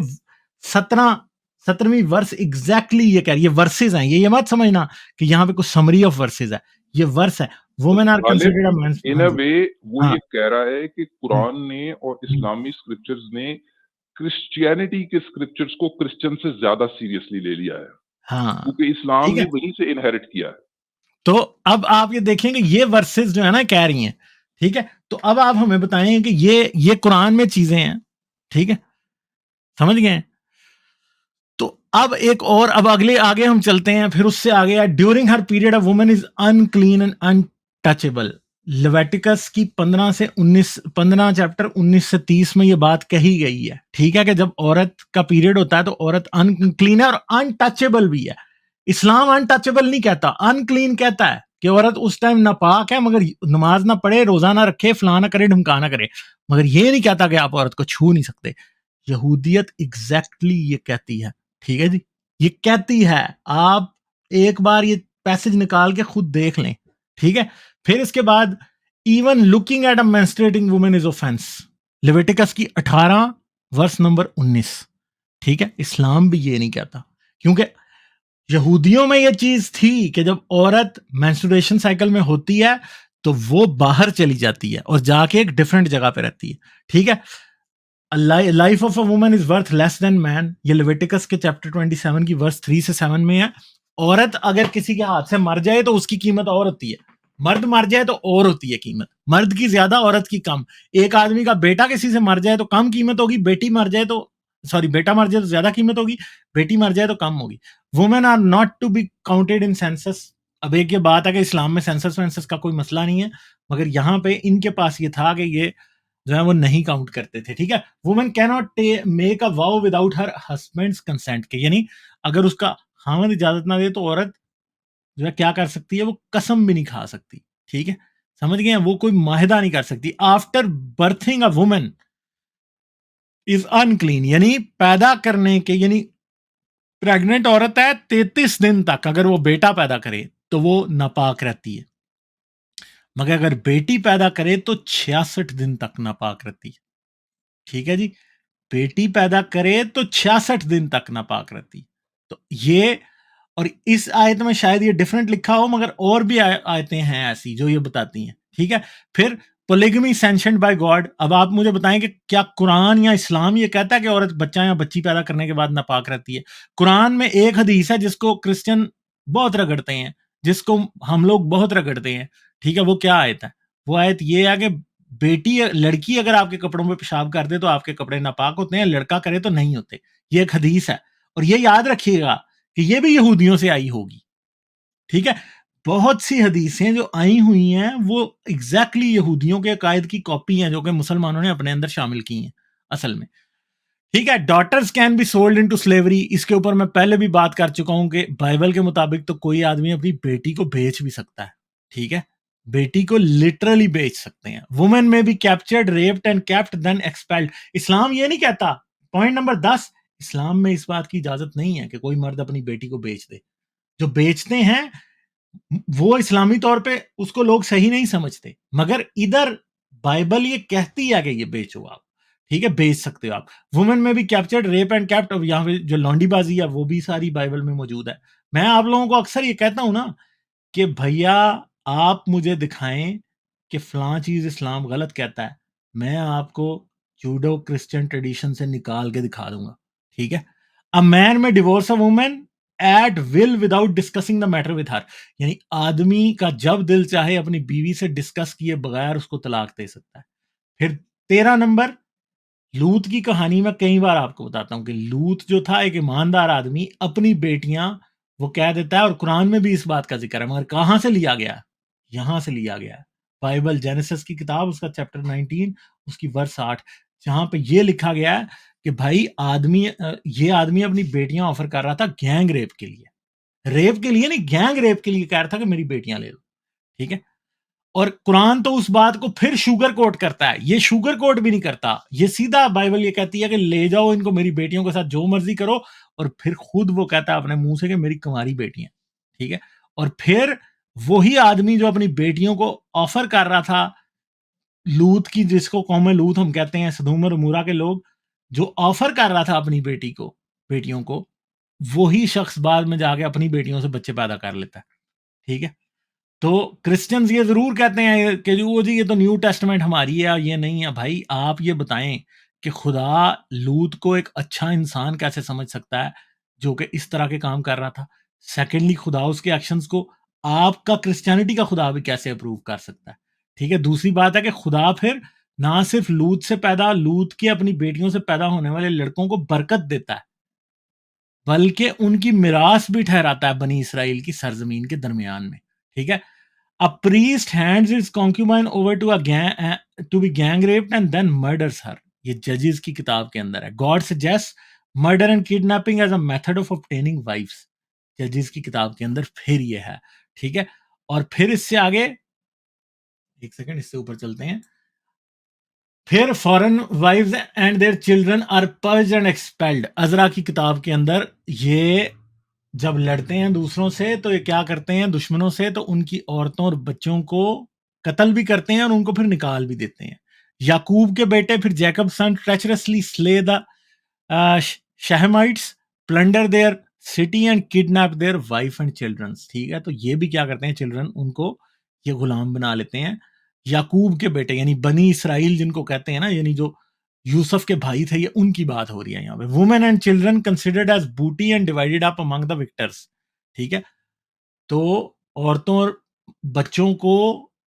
S1: 17वीं वर्स एग्जैक्टली ये कह रही है। वर्सेस हैं ये मत समझना कि यहाँ पे कुछ समरी ऑफ वर्सेस है, ये वर्स है। वुमेन आर
S3: गालिब
S1: कंसिडर्ड अ मैन्स,
S3: इन
S1: हाँ
S3: अ
S1: जी,
S3: वे वो
S1: हाँ,
S3: ये कह रहा है कि कुरान ने और इस्लामी स्क्रिप्चर्स ने क्रिश्चियनिटी के स्क्रिप्चर्स को क्रिश्चियन से ज्यादा सीरियसली ले लिया है,
S1: हाँ,
S3: क्योंकि इस्लाम
S1: ठीक
S3: ने
S1: है।
S3: वहीं से इनहेरिट किया है।
S1: तो अब आप ये देखेंगे ये वर्सेस जो है ना कह रही हैं, ठीक है। तो अब आप हमें बताएं कि ये कुरान में चीजें हैं, ठीक है, समझ गए। तो अब एक और, अब अगले आगे हम चलते हैं, फिर उससे आगे, during her period a woman is unclean and untouchable. Leviticus की 15 चैप्टर 19 से 30 में ये बात कही गई है, ठीक है, कि जब औरत का पीरियड होता है तो औरत अनक्लीन है और अनटचेबल भी है। इस्लाम अनटचेबल नहीं कहता, अनक्लीन कहता है कि औरत उस टाइम नापाक है, मगर नमाज ना पढ़े, रोजा ना रखे, फलाना ना करे, ढमका ना करे, मगर ये नहीं कहता कि आप औरत को छू नहीं सकते। यहूदियत एग्जैक्टली ये कहती है, ठीक है जी, ये कहती है। आप एक बार ये पैसेज निकाल के खुद देख लें, ठीक है। फिर इसके बाद, even looking at a menstruating woman is offence, Leviticus की 18 वर्स नंबर 19, ठीक है। इस्लाम भी ये नहीं कहता, क्योंकि यहूदियों में ये चीज थी कि जब औरत मेंस्ट्रुएशन साइकिल में होती है तो वो बाहर चली जाती है और जाके एक डिफरेंट जगह पे रहती है, ठीक है। Life of a woman is worth less than man, ये लेविटिकस के चैप्टर 27 की वर्स 3 से 7 में है। औरत अगर किसी के हाथ से मर जाए तो उसकी कीमत और होती है, मर्द मर जाए तो और होती है कीमत, मर्द की ज्यादा औरत की कम। एक आदमी का बेटा किसी से मर जाए तो कम कीमत होगी, बेटी मर जाए तो, सॉरी, बेटा मर जाए तो ज्यादा कीमत होगी, बेटी मर जाए तो कम होगी। Women are not to be counted in census. अब एक ये बात है कि इस्लाम में सेंसस वेंसस का कोई मसला नहीं है, मगर यहाँ पे इनके पास ये था कि ये जो है वो नहीं काउंट करते थे, ठीक है। Women can not make a wow without her husband's consent के, यानी अगर उसका खामद इजाजत ना दे तो औरत जो है क्या कर सकती है, वो कसम भी नहीं खा सकती, ठीक है, समझ गए। वो कोई माहिदा नहीं कर सकती। After berthing a woman is unclean, यानी पैदा करने के, यानी प्रेग्नेंट औरत है 33 दिन तक अगर वो बेटा पैदा करे तो वो नापाक रहती है, मगर अगर बेटी पैदा करे तो 66 दिन तक नापाक रहती है, ठीक है जी। बेटी पैदा करे तो 66 दिन तक नापाक रहती। तो ये, और इस आयत में शायद ये डिफरेंट लिखा हो, मगर और भी आयतें हैं ऐसी जो ये बताती हैं, ठीक है। फिर पोलिगमी सैंक्शन्ड बाय गॉड। अब आप मुझे बताएं कि क्या कुरान या इस्लाम ये कहता है कि औरत बच्चा या बच्ची पैदा करने के बाद नापाक रहती है? कुरान में एक हदीस है जिसको क्रिश्चियन बहुत रगड़ते हैं, जिसको हम लोग बहुत रगड़ते हैं, ठीक है। वो क्या आयत है? वो आयत ये है कि बेटी, लड़की अगर आपके कपड़ों में पेशाब कर दे तो आपके कपड़े नापाक होते हैं, लड़का करे तो नहीं होते। ये एक हदीस है, और ये याद रखिएगा कि ये भी यहूदियों से आई होगी, ठीक है। बहुत सी हदीसें जो आई हुई हैं वो एग्जैक्टली यहूदियों के अकायद की कॉपी हैं जो कि मुसलमानों ने अपने अंदर शामिल की हैं असल में, ठीक है। Daughters can be sold into slavery, इसके ऊपर मैं पहले भी बात कर चुका हूं कि बाइबल के मुताबिक तो कोई आदमी अपनी बेटी को बेच भी सकता है, ठीक है। बेटी को लिटरली बेच सकते हैं। Women may be captured, raped and kept then expelled. इस्लाम ये नहीं कहता, पॉइंट नंबर 10, इस्लाम में इस बात की इजाजत नहीं है कि कोई मर्द अपनी बेटी को बेच दे। जो बेचते हैं वो इस्लामी तौर पे उसको लोग सही नहीं समझते, मगर इधर बाइबल ये कहती है कि ये बेचो आप, ठीक है, बेच सकते हो आप। वुमेन में भी कैप्चर्ड, रेप एंड कैप्ट। अब यहाँ पे जो लौंडीबाजी है वो भी सारी बाइबल में मौजूद है। मैं आप लोगों को अक्सर ये कहता हूं ना कि भैया आप मुझे दिखाएं कि फलां चीज इस्लाम गलत कहता है, मैं आपको जूडो क्रिश्चियन ट्रेडिशन से निकाल के दिखा दूंगा, ठीक है। अ मैन में divorce a women at will without discussing the matter with her, यानी आदमी का जब दिल चाहे अपनी बीवी से डिस्कस किए बगैर उसको तलाक दे सकता है। फिर 13 नंबर, लूत की कहानी में कई बार आपको बताता हूं कि लूत जो था एक ईमानदार आदमी, अपनी बेटियां वो कह देता है, और कुरान में भी इस बात का जिक्र है, मगर कहां से लिया गया? यहां से लिया गया है, बाइबल जेनेसिस की किताब, उसका चैप्टर 19, उसकी वर्स 8, जहां पे ये लिखा गया है कि भाई ये आदमी अपनी बेटियां ऑफर कर रहा था गैंग रेप के लिए, रेप के लिए नहीं, गैंग रेप के लिए कह रहा था कि मेरी बेटियां ले लो, ठीक है। और कुरान तो उस बात को फिर शुगर कोट करता है, ये शुगर कोट भी नहीं करता, ये सीधा बाइबल ये कहती है कि ले जाओ इनको, मेरी बेटियों के साथ जो मर्जी करो, और फिर खुद वो कहता है अपने मुंह से कि मेरी कुंवारी बेटियां, ठीक है। और फिर वही आदमी जो अपनी बेटियों को ऑफर कर रहा था, लूत की, जिसको कौम लूत हम कहते हैं, सदूम और मूरा के लोग, जो ऑफर कर रहा था अपनी बेटियों को, वही शख्स बाद में जाके अपनी बेटियों से बच्चे पैदा कर लेता है, ठीक है। तो क्रिश्चियंस ये जरूर कहते हैं कि वो जी ये तो न्यू टेस्टमेंट हमारी है, ये नहीं है। भाई आप ये बताएं कि खुदा लूत को एक अच्छा इंसान कैसे समझ सकता है जो कि इस तरह के काम कर रहा था? सेकेंडली, खुदा उसके एक्शंस को आपका क्रिश्चियनिटी का खुदा भी कैसे अप्रूव कर सकता है? ठीक है। दूसरी बात है कि खुदा फिर ना सिर्फ लूत के अपनी बेटियों से पैदा होने वाले लड़कों को बरकत देता है, बल्कि उनकी मिरास भी ठहराता है बनी इसराइल की सरजमीन के दरमियान में, ठीक है। A priest hands his concubine over to to be gang raped and then murders her. ये जजेस की किताब के अंदर है। God suggests murder and kidnapping as a method of obtaining wives. जजेस की किताब के अंदर फिर ये है, ठीक है। और फिर इससे आगे, एक सेकंड, इससे ऊपर चलते हैं। फिर foreign wives and their children are purged and expelled. अजरा की किताब के अंदर ये जब लड़ते हैं दूसरों से तो ये क्या करते हैं, दुश्मनों से, तो उनकी औरतों और बच्चों को कत्ल भी करते हैं और उनको फिर निकाल भी देते हैं। याकूब के बेटे फिर Jacob son treacherously slay the Shechemites, plunder their city and kidnap their wife and childrens, ठीक है। तो ये भी क्या करते हैं, चिल्ड्रन उनको ये गुलाम बना लेते हैं। याकूब के बेटे यानी बनी इसराइल जिनको कहते हैं ना, यानी जो यूसुफ के भाई थे, ये उनकी बात हो रही है यहाँ पे। Women and children considered as booty and divided up among the victors, ठीक है। तो औरतों और बच्चों को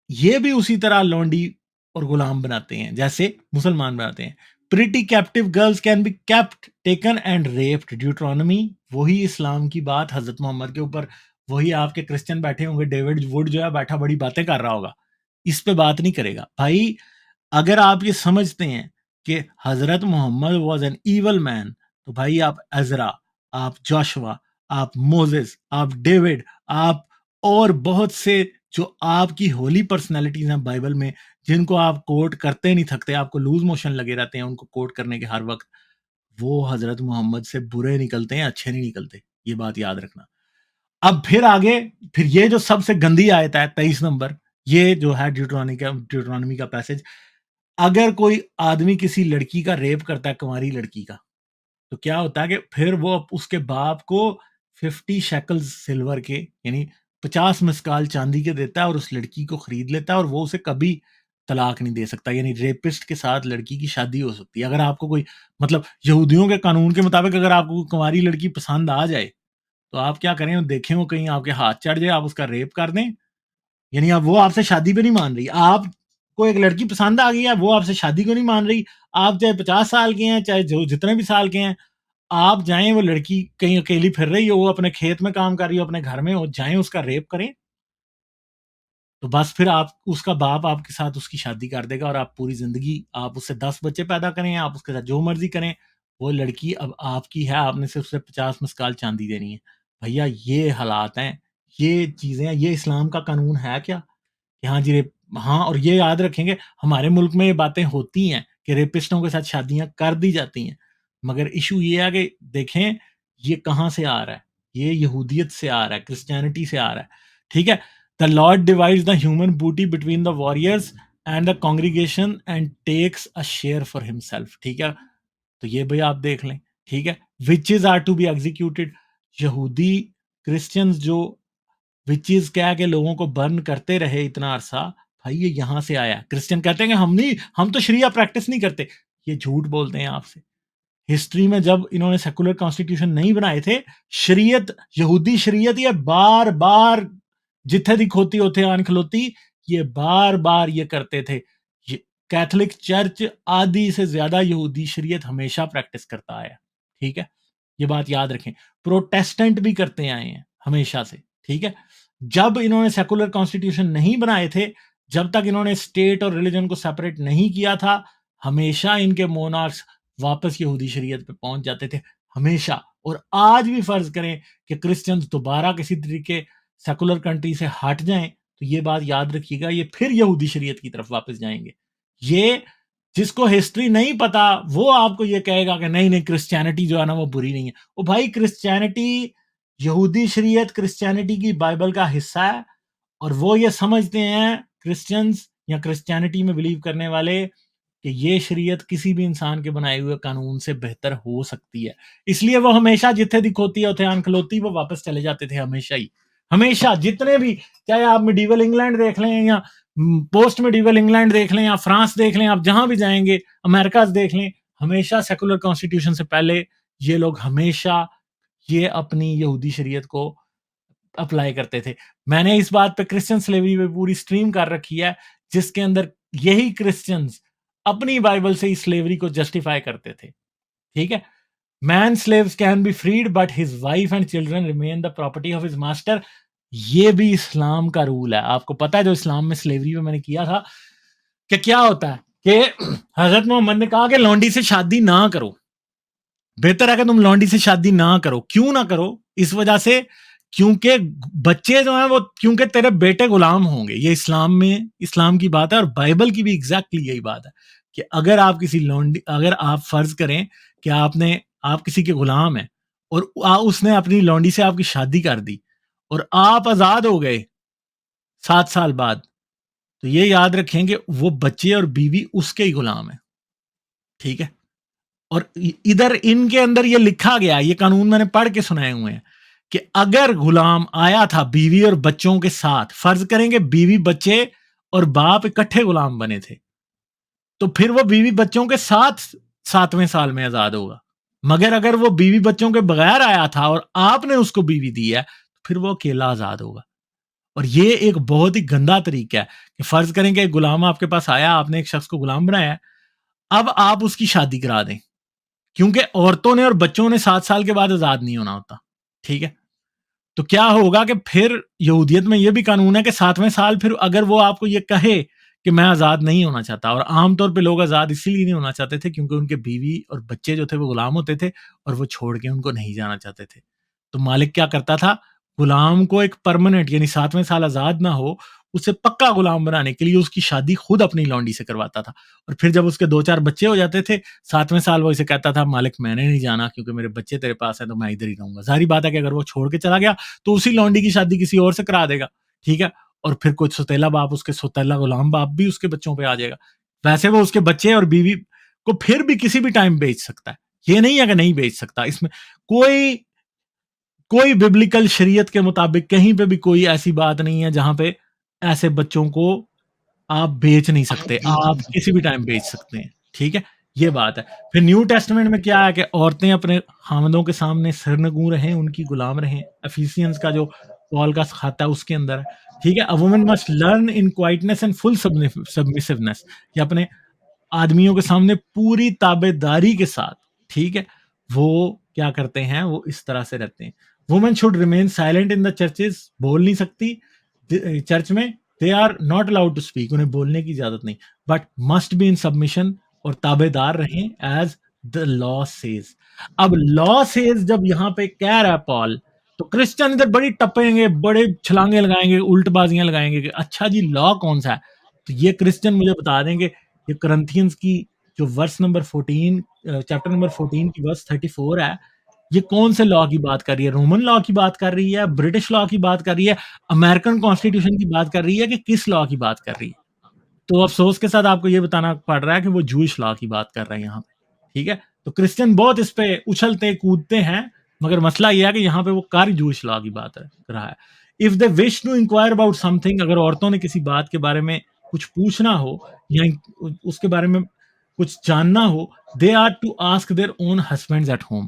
S1: ये भी उसी तरह लौंडी और गुलाम बनाते हैं जैसे मुसलमान बनाते हैं। Pretty captive girls can be kept, taken and raped, Deuteronomy, वही इस्लाम की बात हजरत मोहम्मद के ऊपर। वही आपके क्रिश्चियन बैठे होंगे, डेविड वुड जो है बैठा बड़ी बातें कर रहा होगा, इस पे बात नहीं करेगा। भाई अगर आप ये समझते हैं कि Hazrat Mohammad was an evil man, तो भाई आप अजरा, आप जोशुआ, आप मोजेस, आप डेविड, आप और बहुत से जो आपकी होली पर्सनैलिटीज हैं बाइबल में, जिनको आप कोट करते नहीं थकते, आपको लूज मोशन लगे रहते हैं उनको कोट करने के हर वक्त, वो हजरत मोहम्मद से बुरे निकलते हैं, अच्छे नहीं निकलते। ये बात याद रखना। अब फिर आगे, फिर ये जो सबसे गंदी आयत है 23 नंबर, ये जो है ड्यूट्रोनॉमी का पैसेज, अगर कोई आदमी किसी लड़की का रेप करता है, कुंवारी लड़की का, तो क्या होता है कि फिर वो उसके बाप को 50 शेकल्स सिल्वर के यानी 50 मिस्काल चांदी के देता है और उस लड़की को खरीद लेता है, और वो उसे कभी तलाक नहीं दे सकता। यानी रेपिस्ट के साथ लड़की की शादी हो सकती है। अगर आपको कोई, मतलब यहूदियों के कानून के मुताबिक अगर आपको कुंवारी लड़की पसंद आ जाए तो आप क्या करें, देखें वो कहीं आपके हाथ चढ़ जाए, आप उसका रेप कर दें। यानी अब वो आपसे शादी पे नहीं मान रही, आपको एक लड़की पसंद आ गई है, वो आपसे शादी को नहीं मान रही। आप चाहे 50 साल के हैं, चाहे जो जितने भी साल के हैं, आप जाएं, वो लड़की कहीं अकेली फिर रही हो, वो अपने खेत में काम कर रही हो, अपने घर में हो, जाएं उसका रेप करें, तो बस फिर आप, उसका बाप आपके साथ उसकी शादी कर देगा और आप पूरी जिंदगी, आप उससे 10 बच्चे पैदा करें, आप उसके साथ जो मर्जी करें, वो लड़की अब आपकी है, आपने सिर्फ उसे 50 मिस्काल चांदी देनी है। भैया ये हालात हैं, ये चीजें हैं, ये इस्लाम का कानून है क्या कि हाँ जी रेप? हाँ, और ये याद रखेंगे हमारे मुल्क में ये बातें होती हैं कि रेपिस्टों के साथ शादियां कर दी जाती हैं, मगर इशू ये है कि देखें ये कहाँ से आ रहा है, ये यहूदियत से आ रहा है, क्रिश्चियनिटी से आ रहा है, ठीक है। The lord divides the human booty between the warriors and the congregation and takes a share for himself, ठीक है। तो ये भाई आप देख लें, ठीक है। Witches are to be executed, यहूदी क्रिश्चियंस जो विचेस क्या के लोगों को बर्न करते रहे इतना अरसा, भाई ये यहां से आया। क्रिश्चियन कहते हैं कि हम तो शरिया प्रैक्टिस नहीं करते, ये झूठ बोलते हैं आपसे। हिस्ट्री में जब इन्होंने सेकुलर कॉन्स्टिट्यूशन नहीं बनाए थे, शरीयत, यहूदी शरीयत ये बार बार जिथे दी खोती उथे आन खलोती, ये बार बार ये करते थे। कैथोलिक चर्च आधी से ज्यादा यहूदी शरीयत हमेशा प्रैक्टिस करता आया, ठीक है, ये बात याद रखें। प्रोटेस्टेंट भी करते आए हैं हमेशा से, ठीक है। जब इन्होंने सेकुलर कॉन्स्टिट्यूशन नहीं बनाए थे, जब तक इन्होंने स्टेट और रिलीजन को सेपरेट नहीं किया था, हमेशा इनके मोनार्क्स वापस यहूदी शरीयत पे पहुंच जाते थे, हमेशा। और आज भी फर्ज करें कि क्रिश्चियंस दोबारा किसी तरीके सेकुलर कंट्री से हट जाएं, तो ये बात याद रखिएगा, ये फिर यहूदी शरीयत की तरफ वापस जाएंगे। ये जिसको हिस्ट्री नहीं पता वो आपको ये कहेगा कि नहीं नहीं क्रिश्चियनिटी जो है ना वो बुरी नहीं है। ओ भाई, क्रिश्चियनिटी, यहूदी शरीयत क्रिश्चियनिटी की बाइबल का हिस्सा है, और वो ये समझते हैं क्रिश्चियंस या क्रिश्चियनिटी में बिलीव करने वाले कि ये शरीयत किसी भी इंसान के बनाए हुए कानून से बेहतर हो सकती है। इसलिए वो हमेशा जिथे दिखोती है उथे आन खलोती, वो वापस चले जाते थे हमेशा ही, हमेशा। जितने भी, चाहे आप मिडीवल इंग्लैंड देख लें या पोस्ट मिडीवल इंग्लैंड देख लें या फ्रांस देख लें, आप जहां भी जाएंगे, अमेरिका देख लें, हमेशा सेकुलर कॉन्स्टिट्यूशन से पहले ये लोग हमेशा ये अपनी यहूदी शरीयत को अप्लाई करते थे। मैंने इस बात पे क्रिश्चियन स्लेवरी पे पूरी स्ट्रीम कर रखी है, जिसके अंदर यही क्रिश्चियंस अपनी बाइबल से इस स्लेवरी को जस्टिफाई करते थे, ठीक है। Man slaves can be freed but his wife and children remain the property of his master. ये भी इस्लाम का रूल है। आपको पता है जो इस्लाम में स्लेवरी में मैंने किया था कि क्या होता है कि हजरत मोहम्मद ने कहा कि लौंडी से शादी ना करो, बेहतर है कि तुम लौंडी से शादी ना करो। क्यों ना करो? इस वजह से क्योंकि बच्चे जो हैं वो, क्योंकि तेरे बेटे गुलाम होंगे। ये इस्लाम में, इस्लाम की बात है, और बाइबल की भी एग्जैक्टली यही बात है कि अगर आप किसी लौंडी, अगर आप फर्ज करें कि आप किसी के गुलाम हैं और उसने अपनी लौंडी से आपकी शादी कर दी और आप आजाद हो गए 7 साल बाद, तो ये याद रखें कि वो बच्चे और बीवी उसके ही गुलाम है, ठीक है। और इधर इनके अंदर ये लिखा गया, ये कानून मैंने पढ़ के सुनाए हुए हैं कि अगर गुलाम आया था बीवी और बच्चों के साथ, फर्ज करेंगे बीवी, बच्चे और बाप इकट्ठे गुलाम बने थे, तो फिर वो बीवी बच्चों के साथ 7वें साल में आजाद होगा। मगर अगर वो बीवी बच्चों के बगैर आया था और आपने उसको बीवी दी है, तो फिर वो अकेला आजाद होगा। और ये एक बहुत ही गंदा तरीका है कि फर्ज करें कि एक गुलाम आपके पास आया, आपने एक शख्स को गुलाम बनाया है, अब आप उसकी शादी करा दें, क्योंकि औरतों ने और बच्चों ने 7 साल के बाद आजाद नहीं होना होता, ठीक है। तो क्या होगा कि फिर यहूदियत में यह भी कानून है कि 7वें साल फिर अगर वो आपको ये कहे कि मैं आजाद नहीं होना चाहता, और आमतौर पे लोग आजाद इसीलिए नहीं होना चाहते थे क्योंकि उनके बीवी और बच्चे जो थे वो गुलाम होते थे और वो छोड़ के उनको नहीं जाना चाहते थे। तो मालिक क्या करता था, गुलाम को एक परमानेंट, यानी 7वें साल आजाद ना हो, उसे पक्का गुलाम बनाने के लिए उसकी शादी खुद अपनी लौंडी से करवाता था। और फिर जब उसके 2-4 बच्चे हो जाते थे, 7वें साल वो इसे कहता था, मालिक मैंने नहीं जाना क्योंकि मेरे बच्चे तेरे पास है, तो मैं इधर ही रहूंगा। जाहिर बात है कि अगर वो छोड़ के चला गया तो उसी लौंडी की शादी किसी और से करा देगा, ठीक है। और फिर कुछ सौतेला बाप, उसके सौतेला गुलाम बाप भी उसके बच्चों पे आ जाएगा। वैसे वो उसके बच्चे और बीवी को फिर भी किसी भी टाइम बेच सकता है, ये नहीं है कि नहीं बेच सकता। इसमें कोई बिब्लिकल शरीयत के मुताबिक कहीं पे भी कोई ऐसी बात नहीं है जहां पे ऐसे बच्चों को आप बेच नहीं सकते, आप किसी भी टाइम बेच सकते हैं, ठीक है, ये बात है। फिर न्यू टेस्टामेंट में क्या है कि औरतें अपने खामदों के सामने सिरनगू रहें, उनकी गुलाम रहें। एफिसियंस का जो पॉल का खाता है उसके अंदर है, ठीक है। A woman must learn in quietness and full submissiveness, कि अपने आदमियों के सामने पूरी ताबेदारी के साथ, ठीक है, वो क्या करते हैं, वो इस तरह से रहते हैं। Women should remain silent in the churches, बोल नहीं सकती चर्च में, they are not allowed to speak, उन्हें बोलने की इजाजत नहीं, but must be in submission, और ताबेदार रहें एज द लॉ सेज। अब लॉ सेज जब यहाँ पे कह रहा है पॉल, तो क्रिश्चियन इधर बड़ी टपेंगे, बड़े छलांगे लगाएंगे, उल्टबाजियां लगाएंगे कि अच्छा जी लॉ कौन सा है। तो ये क्रिश्चियन मुझे बता देंगे, ये करंथियंस की जो वर्स नंबर 14, चैप्टर नंबर 14 की वर्स 34 है, ये कौन से लॉ की बात कर रही है? रोमन लॉ की बात कर रही है, ब्रिटिश लॉ की बात कर रही है, अमेरिकन कॉन्स्टिट्यूशन की बात कर रही है, कि किस लॉ की बात कर रही है? तो अफसोस के साथ आपको ये बताना पड़ रहा है कि वो जूइश लॉ की बात कर रहे हैं यहाँ पे, ठीक है। तो क्रिश्चियन बहुत इस पे उछलते कूदते हैं, मगर मसला ये है कि यहाँ पे वो कार जूइश लॉ की बात कर रहा है। If they wish to inquire about something, अगर औरतों ने किसी बात के बारे में कुछ पूछना हो या उसके बारे में कुछ जानना हो, they are to ask their own husbands at home.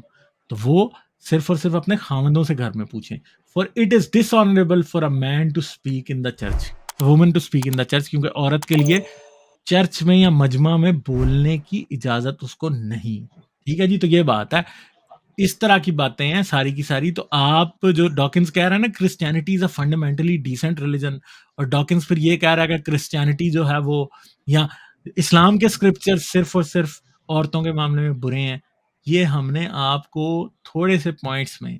S1: तो वो सिर्फ और सिर्फ अपने खामंदों से घर में पूछें। For it is dishonourable for a man to speak in the church, woman to speak in the church, क्योंकि औरत के लिए चर्च में या मजमा में बोलने की इजाजत उसको नहीं। ठीक है जी, तो ये बात है। इस तरह की बातें हैं सारी की सारी। तो आप जो डॉकिंस कह रहा है ना, Christianity is a fundamentally decent religion, और डॉकिंस फिर ये कह रहा है कि क्रिश्चियनिटी जो है वो, या इस्लाम के स्क्रिप्चर सिर्फ और सिर्फ औरतों के मामले में बुरे हैं। ये हमने आपको थोड़े से पॉइंट्स में,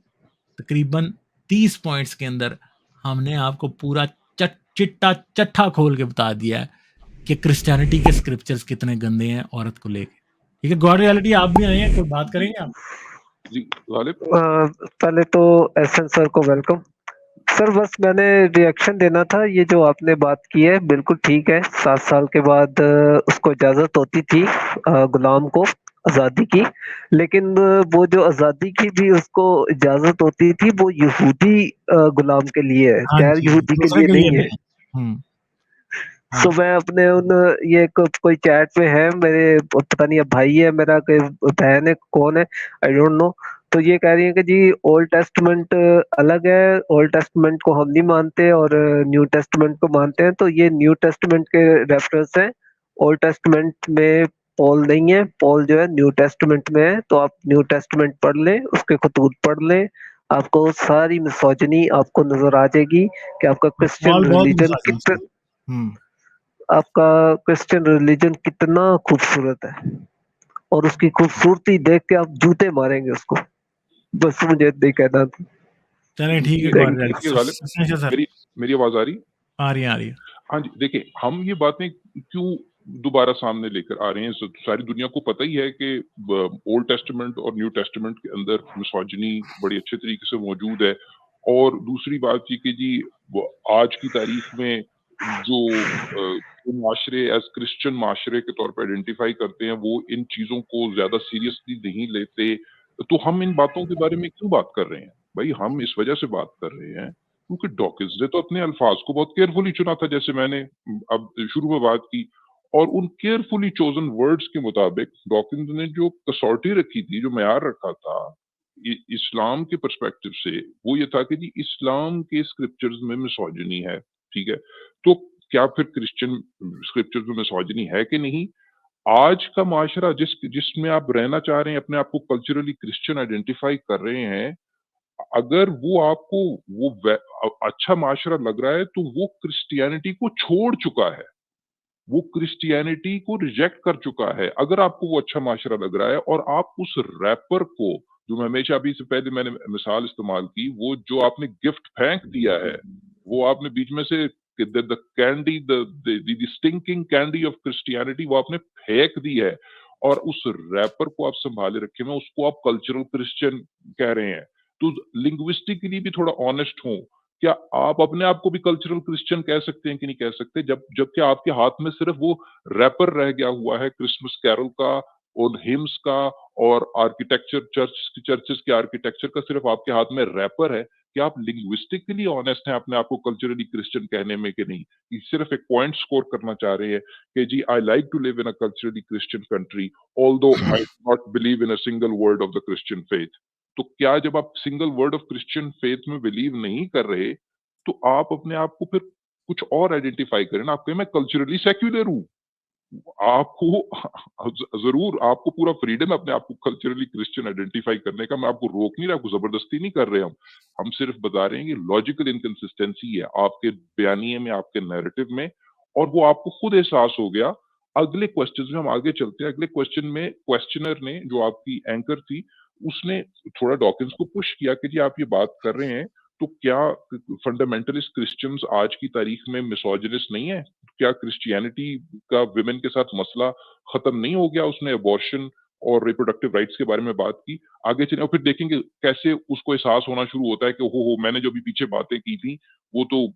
S1: तकरीबन 30 पॉइंट्स के अंदर, हमने आपको पूरा चिट्टा चट्ठा खोल के बता दिया है कि क्रिश्चियनिटी के स्क्रिप्चर्स कितने गंदे हैं औरत को लेके। ठीक है, गॉड रियलिटी आप भी आए हैं, कोई बात करेंगे आप?
S3: जी गालिब,
S7: पहले तो एसएन सर को वेलकम सर। बस मैंने रिएक्शन देना था, ये जो आपने बात की है बिल्कुल ठीक है। 7 साल के बाद उसको इजाजत होती थी गुलाम को आजादी की, लेकिन वो जो आजादी की भी उसको इजाजत होती थी वो यहूदी गुलाम के लिए है,
S1: हाँ
S7: गैर
S1: जी,
S7: यहूदी के
S1: दूसरे
S7: लिए
S1: के लिए
S7: नहीं है।
S1: नहीं। हम्म, हाँ
S7: सो मैं अपने उन, ये कोई चैट में है मेरे, पता नहीं अब भाई है मेरा कोई बहन है कौन है, आई डोंट नो। तो ये कह रही है कि जी ओल्ड टेस्टमेंट अलग है, ओल्ड टेस्टमेंट को हम नहीं मानते और न्यू टेस्टमेंट को मानते हैं। तो ये न्यू टेस्टमेंट के रेफरेंस है, ओल्ड टेस्टमेंट में पॉल नहीं है, पॉल जो है न्यू टेस्टमेंट में है। तो आप न्यू टेस्टमेंट पढ़ लें, उसके खतूत पढ़ लें, आपको सारी मिसोजिनी आपको नजर आ जाएगी कि आपका क्रिश्चियन
S1: पॉल बहुत
S7: रिलीजन
S1: मिसोजिनिस्ट है।
S7: आपका क्रिश्चियन रिलीजन कितना खूबसूरत है, और उसकी खूबसूरती देख के आप जूते मारेंगे उसको। बस मुझे इतना ही कहना था।
S1: चलें ठीक है,
S3: देखिए
S1: गॉड रियलिटी
S3: देखिए गालिब,
S1: सर।
S3: मेरी आवाज आ रही?
S1: आ रही है, आ रही है।
S3: हाँ जी, देखिए हम ये बातें क्यों दोबारा सामने लेकर आ रहे हैं, सारी दुनिया को पता ही है कि ओल्ड टेस्टामेंट और न्यू टेस्टामेंट के अंदर मिसोजिनी बड़ी अच्छे तरीके से मौजूद है। और दूसरी बात ये कि जी आज की तारीख में जो माशरे एज क्रिश्चियन माशरे के तौर पर आइडेंटिफाई करते हैं, वो इन चीजों को ज्यादा सीरियसली नहीं लेते। तो हम इन बातों के बारे में क्यों बात कर रहे हैं भाई? हम इस वजह से बात कर रहे हैं क्योंकि डॉकिंस ने तो अपने अल्फाज को बहुत केयरफुली चुना था, जैसे मैंने अब शुरू में बात की। और उन केयरफुली चोजन वर्ड्स के मुताबिक डॉकिंस ने जो कसौटी रखी थी, जो मयार रखा था इस्लाम के पर्सपेक्टिव से, वो ये था कि जी इस्लाम के स्क्रिप्चर्स में मिसोजिनी है। ठीक है, तो क्या फिर क्रिश्चियन स्क्रिप्चर्स में मिसोजिनी है कि नहीं? आज का माशरा जिसमें आप रहना चाह रहे हैं, अपने आप को कल्चरली क्रिश्चियन आइडेंटिफाई कर रहे हैं, अगर वो आपको अच्छा माशरा लग रहा है, तो वो क्रिश्चियनिटी को छोड़ चुका है, वो क्रिश्चियनिटी को रिजेक्ट कर चुका है। अगर आपको वो अच्छा माशरा लग रहा है और आप उस रैपर को, जो मैं हमेशा अभी से पहले मैंने मिसाल इस्तेमाल की, वो जो आपने गिफ्ट फेंक दिया है, वो आपने बीच में से the candy the stinking candy of Christianity वो आपने फेंक दी है, और उस रैपर को आप संभाले रखे में उसको आप कल्चरल क्रिश्चियन कह रहे हैं। तो लिंग्विस्टिकली भी थोड़ा ऑनेस्ट हो, क्या आप अपने आप को भी कल्चरल क्रिश्चियन कह सकते हैं कि नहीं कह सकते? जबकि आपके हाथ में सिर्फ वो रैपर रह गया हुआ है क्रिसमस कैरल का और हिम्स का और आर्किटेक्चर, चर्चेस के आर्किटेक्चर का, सिर्फ आपके हाथ में रैपर है। क्या आप लिंग्विस्टिकली ऑनेस्ट हैं अपने आप को कल्चरली क्रिश्चियन कहने में कि नहीं? कि सिर्फ एक पॉइंट स्कोर करना चाह रहे हैं कि जी I like to live in a culturally Christian country although I not believe in a single word of the Christian faith. तो क्या जब आप single word of Christian faith में बिलीव नहीं कर रहे, तो आप अपने आप को फिर कुछ और आइडेंटिफाई करें ना। आप कहें मैं कल्चरली सेक्युलर हूँ, आपको जरूर आपको पूरा फ्रीडम है अपने आप को कल्चरली क्रिश्चियन आइडेंटिफाई करने का। मैं आपको रोक नहीं रहा, आपको जबरदस्ती नहीं कर रहे हम सिर्फ बता रहे हैं कि लॉजिकल इनकंसिस्टेंसी है आपके बयानिए में, आपके नैरेटिव में, और वो आपको खुद एहसास हो गया। अगले क्वेश्चन में हम आगे चलते हैं। अगले क्वेश्चन में क्वेश्चनर ने, जो आपकी एंकर थी, उसने थोड़ा डॉकिंस को पुश किया कि जी आप ये बात कर रहे हैं, तो क्या फंडामेंटलिस्ट क्रिश्चियंस आज की तारीख में मिसोजिनिस्ट नहीं है? क्या क्रिश्चियनिटी का विमेन के साथ मसला खत्म नहीं हो गया? उसने अबॉर्शन और रिप्रोडक्टिव राइट्स के बारे में बात की। आगे चले और फिर देखेंगे कैसे उसको एहसास होना शुरू होता है कि हो मैंने जो भी पीछे बातें की थी वो तो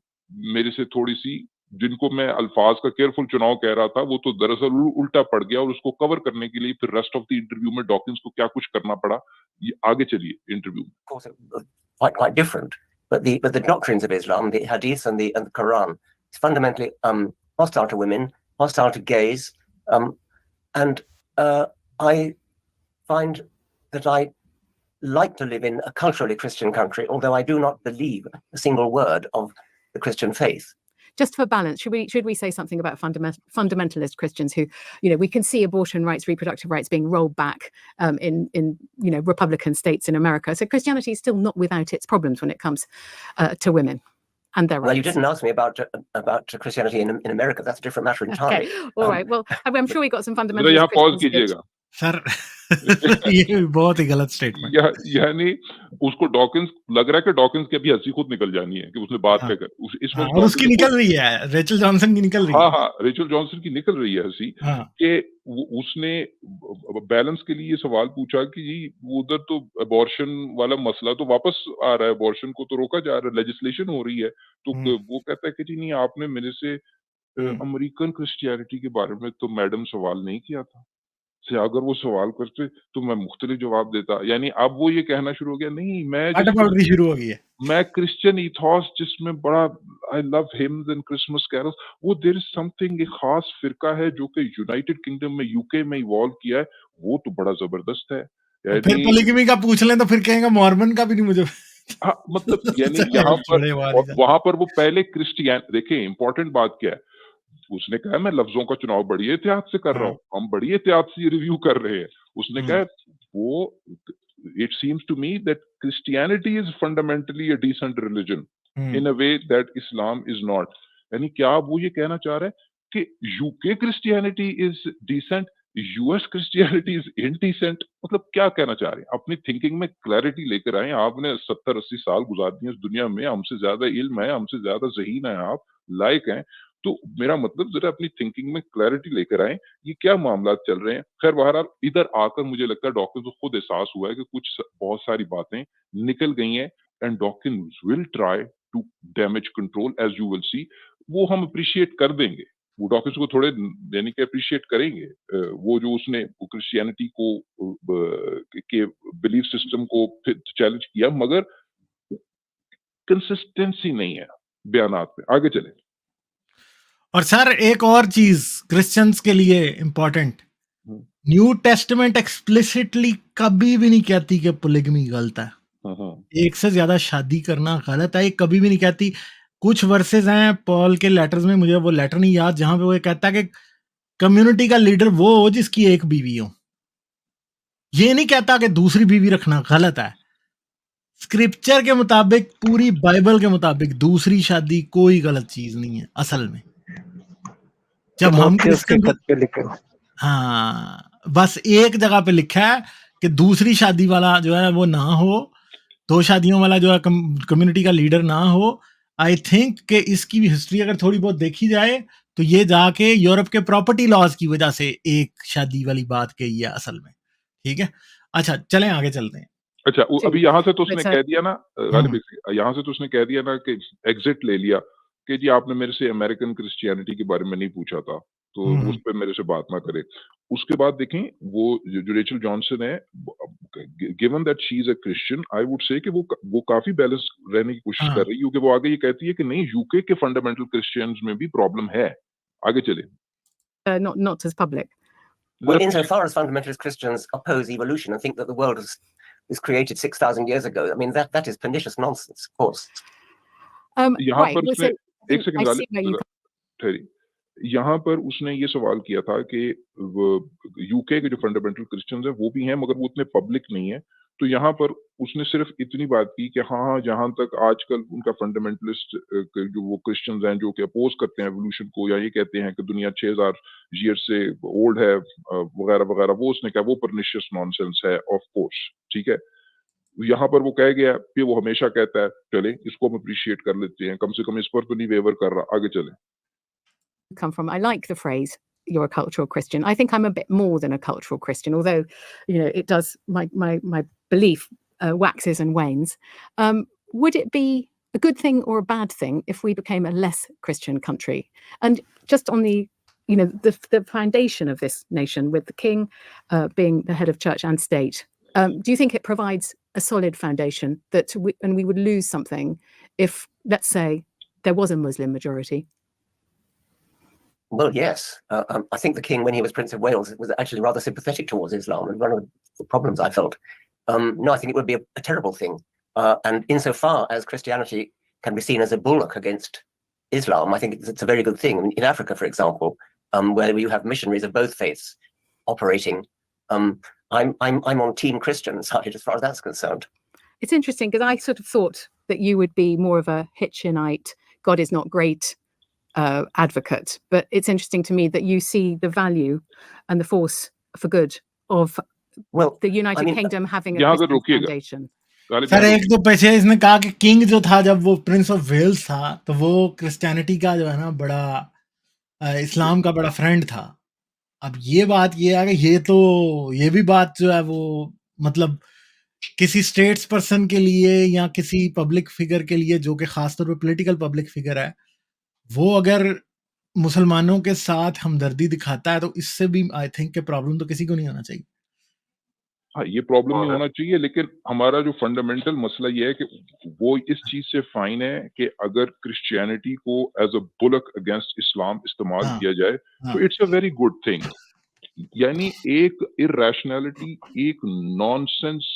S3: मेरे से थोड़ी सी, जिनको मैं अल्फाज का केयरफुल चुनाव कह रहा था, वो तो दरअसल उल्टा पड़ गया। और उसको कवर करने के लिए फिर रेस्ट ऑफ द इंटरव्यू में डॉकिंस को क्या कुछ करना पड़ा, ये आगे चलिए इंटरव्यू में।
S4: Of course, quite different. But the doctrines of Islam, the Hadith and the Quran, is fundamentally hostile to women, hostile to gays, and I find that I like to live in a culturally Christian country, although I do not believe a single word of the Christian faith.
S2: Just for balance, should we say something about fundamentalist Christians who, we can see abortion rights, reproductive rights being rolled back in Republican states in America. So Christianity is still not without its problems when it comes to women and their rights.
S4: Well, you didn't ask me about Christianity in America. That's a different matter entirely.
S2: Okay, all right. Well, I'm sure we got some
S3: जरा
S2: fundamentalist
S3: यहाँ pause
S2: Christians.
S3: कीजिएगा
S1: sir ये बहुत ही गलत statement.
S3: यानी उसको Dawkins लग रहा है कि डॉकिंस की अभी हंसी खुद निकल जानी है कि उसने बात
S1: हाँ,
S3: क्या कर इस
S1: हाँ,
S3: वक्त
S1: और उसकी निकल रही है, रेचल जॉनसन की निकल रही
S3: हाँ
S1: है।
S3: हाँ रेचल जॉनसन की निकल रही है हंसी
S1: हाँ,
S3: कि उसने बैलेंस के लिए ये सवाल पूछा कि जी उधर तो अबॉर्शन वाला मसला तो वापस आ रहा है, अबॉर्शन को तो रोका जा रहा है, लेजिस्लेशन हो रही है, तो वो कहता है कि जी नहीं आपने मेरे से अमेरिकन क्रिश्चियनिटी के बारे में तो मैडम सवाल नहीं किया था, से अगर वो सवाल करते तो मैं मुख्तलिफ जवाब देता। यानी अब वो ये कहना शुरू हो गया नहीं
S1: आटापाटी शुरू हो गई है।
S3: मैं क्रिश्चियन इथॉस जिसमें बड़ा आई love hymns and Christmas carols, वो देयर इज समथिंग एक खास फिरका है जो कि यूनाइटेड किंगडम में यूके में इवॉल्व किया है, वो तो बड़ा जबरदस्त है।
S1: फिर पोलिगमी का पूछ लें तो फिर कहेंगे मॉर्मन का भी नहीं मुझे
S3: हाँ मतलब यानी यहाँ पर वहां पर वो पहले क्रिश्चियन देखिए इंपॉर्टेंट बात क्या है, उसने कहा मैं लफ्जों का चुनाव बड़ी एहतियात से कर रहा हूँ, हम बड़ी एहतियात से रिव्यू कर रहे हैं। उसने कहा वो it seems to me that Christianity is fundamentally a decent religion in a way that Islam is not. यानी क्या वो ये कहना चाह रहा है कि UK Christianity is decent, US Christianity is indecent? मतलब क्या कहना चाह रहे हैं? अपनी थिंकिंग में क्लैरिटी लेकर आए। आपने 70-80 साल गुजार दिए इस दुनिया में, हमसे ज्यादा इल्म है, हमसे ज्यादा ज़हीन है, आप लायक हैं, तो मेरा मतलब जरा अपनी थिंकिंग में क्लैरिटी लेकर आए, ये क्या मामला चल रहे हैं। खैर बहरहाल इधर आकर मुझे लगता है डॉकिंस को खुद एहसास हुआ है कि कुछ बहुत सारी बातें निकल गई हैं and Dawkins will try to damage control as you will see. वो हम अप्रिशिएट कर देंगे, वो डॉकिंस को थोड़े यानी कि अप्रिशिएट करेंगे, वो जो उसने क्रिश्चियनिटी को के बिलीफ सिस्टम को चैलेंज किया, मगर कंसिस्टेंसी नहीं है बयानात में। आगे चले।
S1: और सर एक और चीज क्रिश्चियंस के लिए इंपॉर्टेंट, न्यू टेस्टामेंट एक्सप्लिसिटली कभी भी नहीं कहती कि पोलिगमी गलत है, एक से ज्यादा शादी करना गलत है, ये कभी भी नहीं कहती। कुछ वर्सेस हैं पॉल के लेटर्स में, मुझे वो लेटर नहीं याद, जहां पे वो कहता है कि कम्युनिटी का लीडर वो हो जिसकी एक बीवी हो। ये नहीं कहता कि दूसरी बीवी रखना गलत है। स्क्रिप्चर के मुताबिक, पूरी बाइबल के मुताबिक दूसरी शादी कोई गलत चीज नहीं है असल में। जब हम हाँ बस एक जगह पे लिखा है कि दूसरी शादी वाला जो है वो ना हो, दो शादियों वाला जो है कम्युनिटी का लीडर ना हो। आई थिंक कि इसकी भी हिस्ट्री अगर थोड़ी बहुत देखी जाए तो ये जाके यूरोप के प्रॉपर्टी लॉज की वजह से एक शादी वाली बात कही है असल में। ठीक है, अच्छा चलें आगे चलते हैं।
S3: अच्छा अभी यहाँ से तो उसने कह दिया ना गालिब, यहाँ से तो उसने कह दिया ना कि एग्जिट ले लिया कि जी आपने मेरे से अमेरिकन क्रिश्चियनिटी के बारे में नहीं पूछा था, तो उस पर मेरे से बात ना करे। उसके बाद देखें वो जो रेचल जॉनसन है, given that she is a Christian, I would say कि वो काफी बैलेंस रहने की कोशिश कर रही है, क्योंकि वो आगे ये कहती है कि नहीं यूके के फंडामेंटल क्रिश्चियंस में भी प्रॉब्लम है। आगे चले।
S2: Not as public.
S4: Well, insofar as fundamentalist Christians oppose evolution and think that the world was created 6,000 years ago, I mean that is pernicious nonsense, of course.
S3: यहाँ पर उसने एक सेकंड यहाँ पर उसने ये सवाल किया था कि यूके के जो फंडामेंटल क्रिश्चियंस हैं वो भी हैं, मगर वो उतने पब्लिक नहीं है। तो यहाँ पर उसने सिर्फ इतनी बात की कि हाँ जहाँ तक आजकल उनका फंडामेंटलिस्ट जो वो क्रिश्चियंस हैं जो कि अपोज करते हैं एवोल्यूशन को, या ये कहते हैं कि दुनिया 6000 ईयर से ओल्ड है वगैरह वगैरह, वो उसने कहा वो परनिशियस नॉनसेंस है ऑफ कोर्स। ठीक है, यहाँ पर वो कह गया कि वो हमेशा कहता है, चले इसको हम अप्रिशिएट कर लेते हैं, कम से कम इस पर तो नहीं वेवर कर रहा। आगे चले।
S2: Come from. I like the phrase "you're a cultural Christian." I think I'm a bit more than a cultural Christian, although it does my belief waxes and wanes. Would it be a good thing or a bad thing if we became a less Christian country? And just on the the foundation of this nation, with the king being the head of church and state, do you think it provides a solid foundation that we would lose something if, let's say, there was a Muslim majority?
S4: Well, yes. I think the king, when he was Prince of Wales, was actually rather sympathetic towards Islam. And one of the problems I felt. No, I think it would be a terrible thing. And insofar as Christianity can be seen as a bulwark against Islam, I think it's a very good thing. I mean, in Africa, for example, where you have missionaries of both faiths operating, I'm on Team Christian side as far as that's concerned.
S2: It's interesting because I sort of thought that you would be more of a Hitchinite, God is not great advocate, but it's interesting to me that you see the value and the force for good of the United Kingdom having a Christian foundation.
S1: Sir एक तो पीछे इसने कहा कि king जो था जब वो प्रिंस ऑफ वेल्स था तो वो क्रिश्चियनिटी का जो है ना बड़ा इस्लाम का बड़ा फ्रेंड था। अब ये बात ये है कि ये भी बात जो है वो मतलब किसी स्टेट्स पर्सन के लिए या किसी पब्लिक फिगर के लिए जो कि खासतौर पे पॉलिटिकल पब्लिक फिगर है, वो अगर मुसलमानों के साथ हमदर्दी दिखाता है तो इससे भी आई थिंक के प्रॉब्लम तो किसी को नहीं होना चाहिए।
S3: हाँ, ये प्रॉब्लम नहीं होना चाहिए, लेकिन हमारा जो फंडामेंटल मसला ये है कि वो इस चीज से फाइन है कि अगर क्रिश्चियनिटी को as a bulwark against Islam इस्तेमाल किया जाए तो it's a very good thing. यानी एक इरैशनैलिटी, एक नॉनसेंस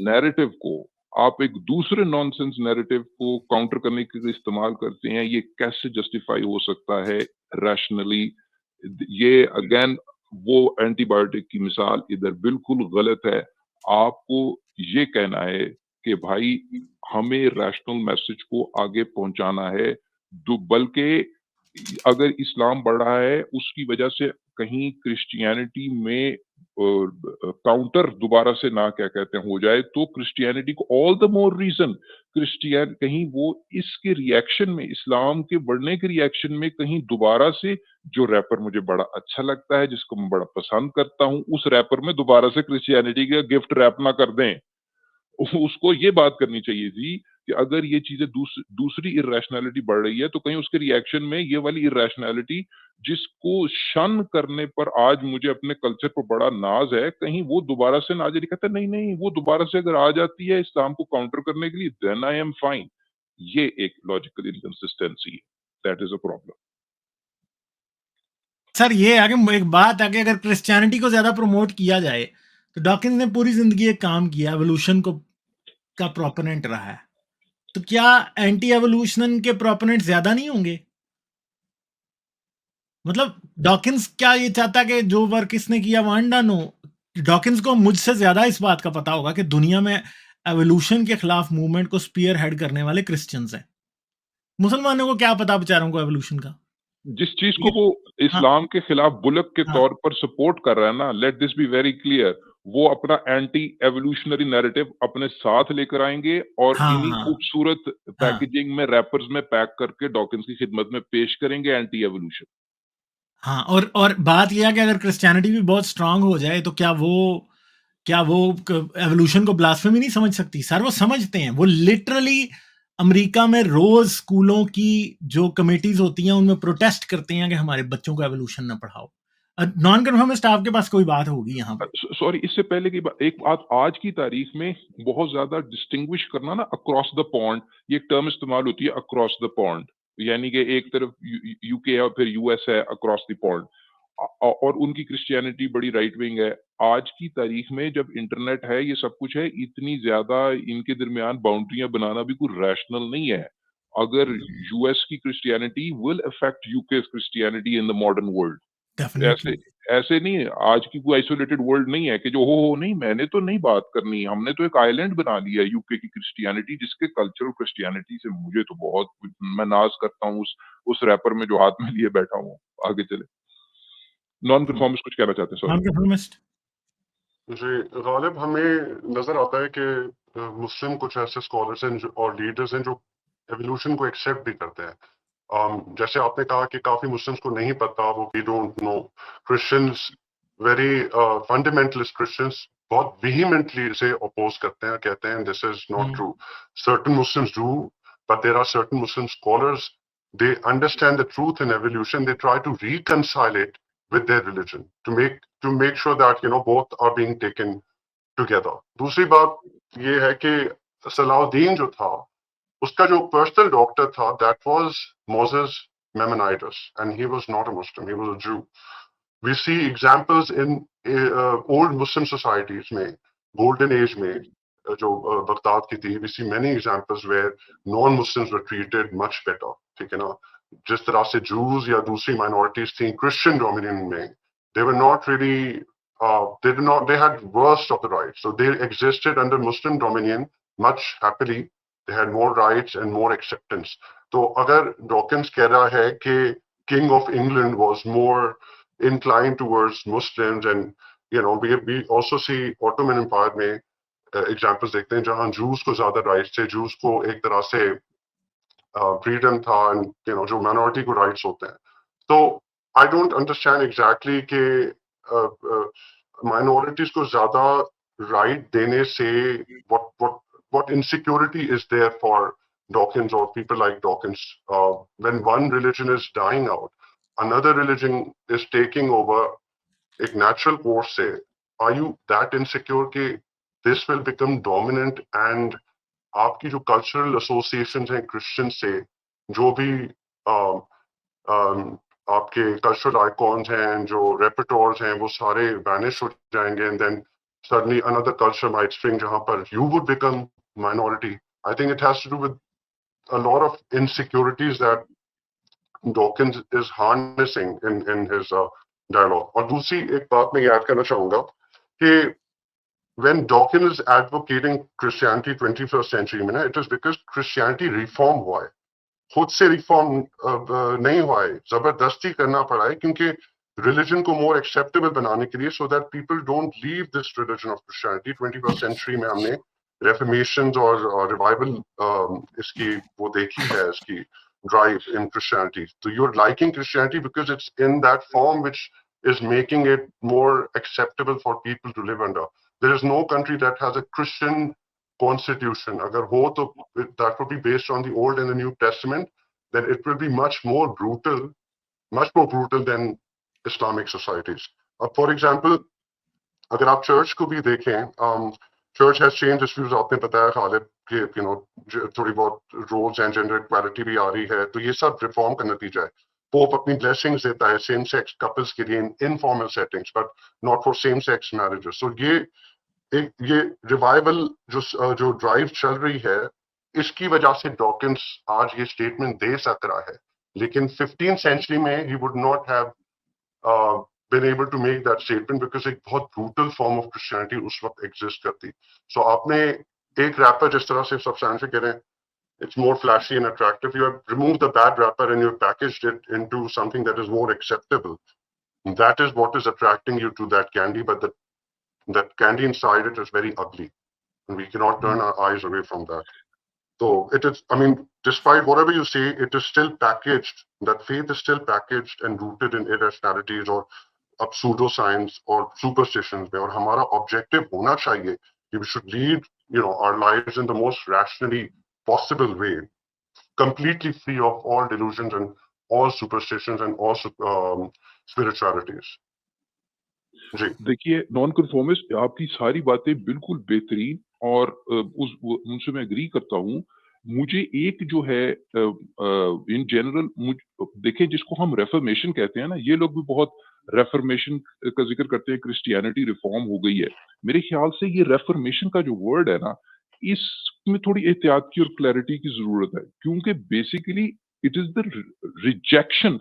S3: नैरेटिव को आप एक दूसरे नॉनसेंस नैरेटिव को काउंटर करने के लिए इस्तेमाल करते हैं, ये कैसे जस्टिफाई हो सकता है रैशनली? ये अगेन वो एंटीबायोटिक की मिसाल इधर बिल्कुल गलत है। आपको ये कहना है कि भाई हमें रैशनल मैसेज को आगे पहुंचाना है, बल्कि अगर इस्लाम बढ़ रहा है उसकी वजह से कहीं क्रिश्चियनिटी में काउंटर दोबारा से ना क्या कहते हैं हो जाए, तो क्रिश्चियनिटी को all the more reason Christian कहीं वो इसके रिएक्शन में, इस्लाम के बढ़ने के रिएक्शन में कहीं दोबारा से जो रैपर मुझे बड़ा अच्छा लगता है, जिसको मैं बड़ा पसंद करता हूं, उस रैपर में दोबारा से क्रिश्चियनिटी का गिफ्ट रैप ना कर दें। उसको ये बात करनी चाहिए थी कि अगर ये चीजें दूसरी इरैशनैलिटी बढ़ रही है तो कहीं उसके रिएक्शन में ये वाली इरैशनैलिटी जिसको शन करने पर आज मुझे अपने कल्चर पर बड़ा नाज है, कहीं वो दोबारा से ना आ जाए। कहता नहीं, वो दोबारा से अगर आ जाती है इस्लाम को काउंटर करने के लिए, देन आई एम फाइन। ये एक लॉजिकल इनकंसिस्टेंसी है, that is a problem.
S1: Sir ये है कि एक बात है कि अगर क्रिश्चियनिटी को ज्यादा प्रमोट किया जाए तो डॉकिंस ने पूरी जिंदगी एक काम किया, एवोल्यूशन को का प्रोपोनेंट रहा है, तो क्या एंटी एवोल्यूशन के प्रोपोनेंट ज्यादा नहीं होंगे? मतलब डॉकिंस क्या ये चाहता कि जो वर्क इसने किया वन डन हो? डॉकिंस को मुझसे ज्यादा इस बात का पता होगा कि दुनिया में एवोल्यूशन के खिलाफ मूवमेंट को स्पीयर हेड करने वाले क्रिश्चियंस हैं। मुसलमानों को क्या पता बेचारों को एवोल्यूशन का?
S3: जिस चीज को वो इस्लाम के खिलाफ बुलक के तौर पर सपोर्ट कर रहा है ना, let this be very clear, वो अपना एंटी एवोल्यूशनरी नैरेटिव अपने साथ लेकर आएंगे और इन्हीं खूबसूरत पैकेजिंग में रैपर्स में पैक करके डॉकिंस की खिदमत में पेश करेंगे एंटी एवोल्यूशन।
S1: हाँ, और बात यह है कि अगर क्रिश्चियनिटी भी बहुत स्ट्रांग हो जाए तो क्या वो एवोल्यूशन को ब्लास्फेमी नहीं समझ सकती? सर वो समझते हैं। वो लिटरली अमेरिका में रोज स्कूलों की जो कमेटीज होती हैं उनमें प्रोटेस्ट करते हैं कि हमारे बच्चों को एवोल्यूशन ना पढ़ाओ। नॉन कन्फर्मिस्ट आपके पास कोई बात होगी यहाँ पर?
S3: सॉरी, इससे पहले की बात, एक बात आज की तारीख में बहुत ज्यादा डिस्टिंग्विश करना ना, अक्रॉस द पॉन्ड, ये टर्म इस्तेमाल होती है, अक्रॉस द पॉन्ड, यानी कि एक तरफ यूके है और फिर यूएस है, अक्रॉस द पॉन्ड, और उनकी क्रिश्चियनिटी बड़ी राइट विंग है। आज की तारीख में जब इंटरनेट है, ये सब कुछ है, इतनी ज्यादा इनके दरमियान बाउंड्रियां बनाना भी कोई रैशनल नहीं है। अगर यूएस की Christianity will affect UK Christianity in the modern world. ऐसे नहीं, आज की कोई आइसोलेटेड वर्ल्ड नहीं है कि जो हो नहीं, मैंने तो नहीं बात करनी, हमने तो एक आइलैंड बना लिया है यूके की क्रिश्चियनिटी, जिसके कल्चरल क्रिश्चियनिटी से मुझे तो बहुत, मैं नाज करता हूँ उस रैपर में जो हाथ में लिए बैठा हूँ। आगे चले, नॉन कन्फर्मिस्ट कुछ कहना चाहते हैं?
S1: नॉन कन्फर्मिस्ट
S5: जी, गालिब हमें नजर आता है कि मुस्लिम कुछ ऐसे स्कॉलर्स हैं और लीडर्स हैं जो एवोल्यूशन को एक्सेप्ट भी करते हैं। जैसे आपने कहा कि काफी मुस्लिम्स को नहीं पता, वो we don't know. Christians, very fundamentalist Christians बहुत vehemently इसे अपोज करते हैं, कहते हैं this is not true. Certain Muslims do, but there are certain Muslim scholars, they understand the truth in evolution, they try to reconcile it with their religion to make sure that both are being taken together. दूसरी बात ये है कि सलाउद्दीन जो था, उसका जो personal doctor था, that was Moses Maimonides, and he was not a Muslim, he was a Jew. We see examples in old Muslim societies में, golden age में, जो बगदाद की थी, we see many examples where non-Muslims were treated much better, ठीक है ना? जिस तरह से Jews या दूसरी minorities थी Christian dominion में, they were not really, they had worst of the rights, so they existed under Muslim dominion much happily. They had more rights and more acceptance. तो अगर Dawkins कह रहा है कि King of England was more inclined towards Muslims, and we also see Ottoman Empire में examples देखते हैं जहां Jews को ज्यादा rights थे, Jews को एक तरह से freedom था, and जो minority को rights होते हैं. So I don't understand exactly कि minorities को ज्यादा right देने से what insecurity is there for Dawkins or people like Dawkins when one religion is dying out, another religion is taking over एक natural course से. Are you that insecure कि this will become dominant and आपकी जो cultural associations हैं Christian से, जो भी आपके cultural icons हैं, जो repertoires हैं, वो सारे vanish हो जाएंगे, and then suddenly another culture might spring जहाँ पर you would become minority. I think it has to do with a lot of insecurities that Dawkins is harnessing in his dialogue. और दूसरी एक बात मैं याद करना चाहूँगा कि when Dawkins is advocating Christianity 21st century में, it is because Christianity reform हुआ है, खुद से reform नहीं हुआ है, जबरदस्ती करना पड़ा है, क्योंकि religion को more acceptable बनाने के लिए, so that people don't leave this religion of Christianity. 21st century में हमने reformations और revival इसकी वो देखी है, इसकी drive in Christianity. So you're liking Christianity because it's in that form which is making it more acceptable for people to live under. There is no country that has a Christian constitution. Agar ho to that would be based on the Old and the New Testament, then it will be much more brutal than Islamic societies. For example, agar aap church ko bhi dekhen, church has changed its views. आपने बताया खालिद कि थोड़ी बहुत roles and gender equality भी आ रही है, तो ये सब reform का नतीजा है. Pope अपनी blessings देता है same sex couples के लिए in informal settings, but not for same sex marriages. So ये revival जो drive चल रही है, इसकी वजह से Dawkins आज ये statement दे सक रहा है, लेकिन 15th century में he would not have been able to make that statement because एक बहुत brutal form of Christianity उस वक्त exist करती. So आपने एक rapper जिस तरह से सब सांसे कह रहे हैं, it's more flashy and attractive. You have removed the bad rapper and you have packaged it into something that is more acceptable. And that is what is attracting you to that candy, but that candy inside it is very ugly, and we cannot turn our eyes away from that. So it is, I mean, despite whatever you say, it is still packaged, that faith is still packaged and rooted in irrationalities or pseudoscience or superstitions. और हमारा objective होना चाहिए कि we should lead our lives in the most rationally possible way, completely free of all delusions and all superstitions and all spiritualities. जी
S3: देखिए, non conformist आपकी सारी बातें बिल्कुल बेहतरीन और उनसे मैं एग्री करता हूँ. मुझे एक जो है इन जनरल देखें, जिसको हम रेफर्मेशन कहते हैं ना, ये लोग भी बहुत रेफर्मेशन का जिक्र करते हैं, क्रिश्चियनिटी रिफॉर्म हो गई है. मेरे ख्याल से ये रेफर्मेशन का जो वर्ड है ना, इसमें थोड़ी एहतियात की और क्लैरिटी की जरूरत है, क्योंकि basically it is the rejection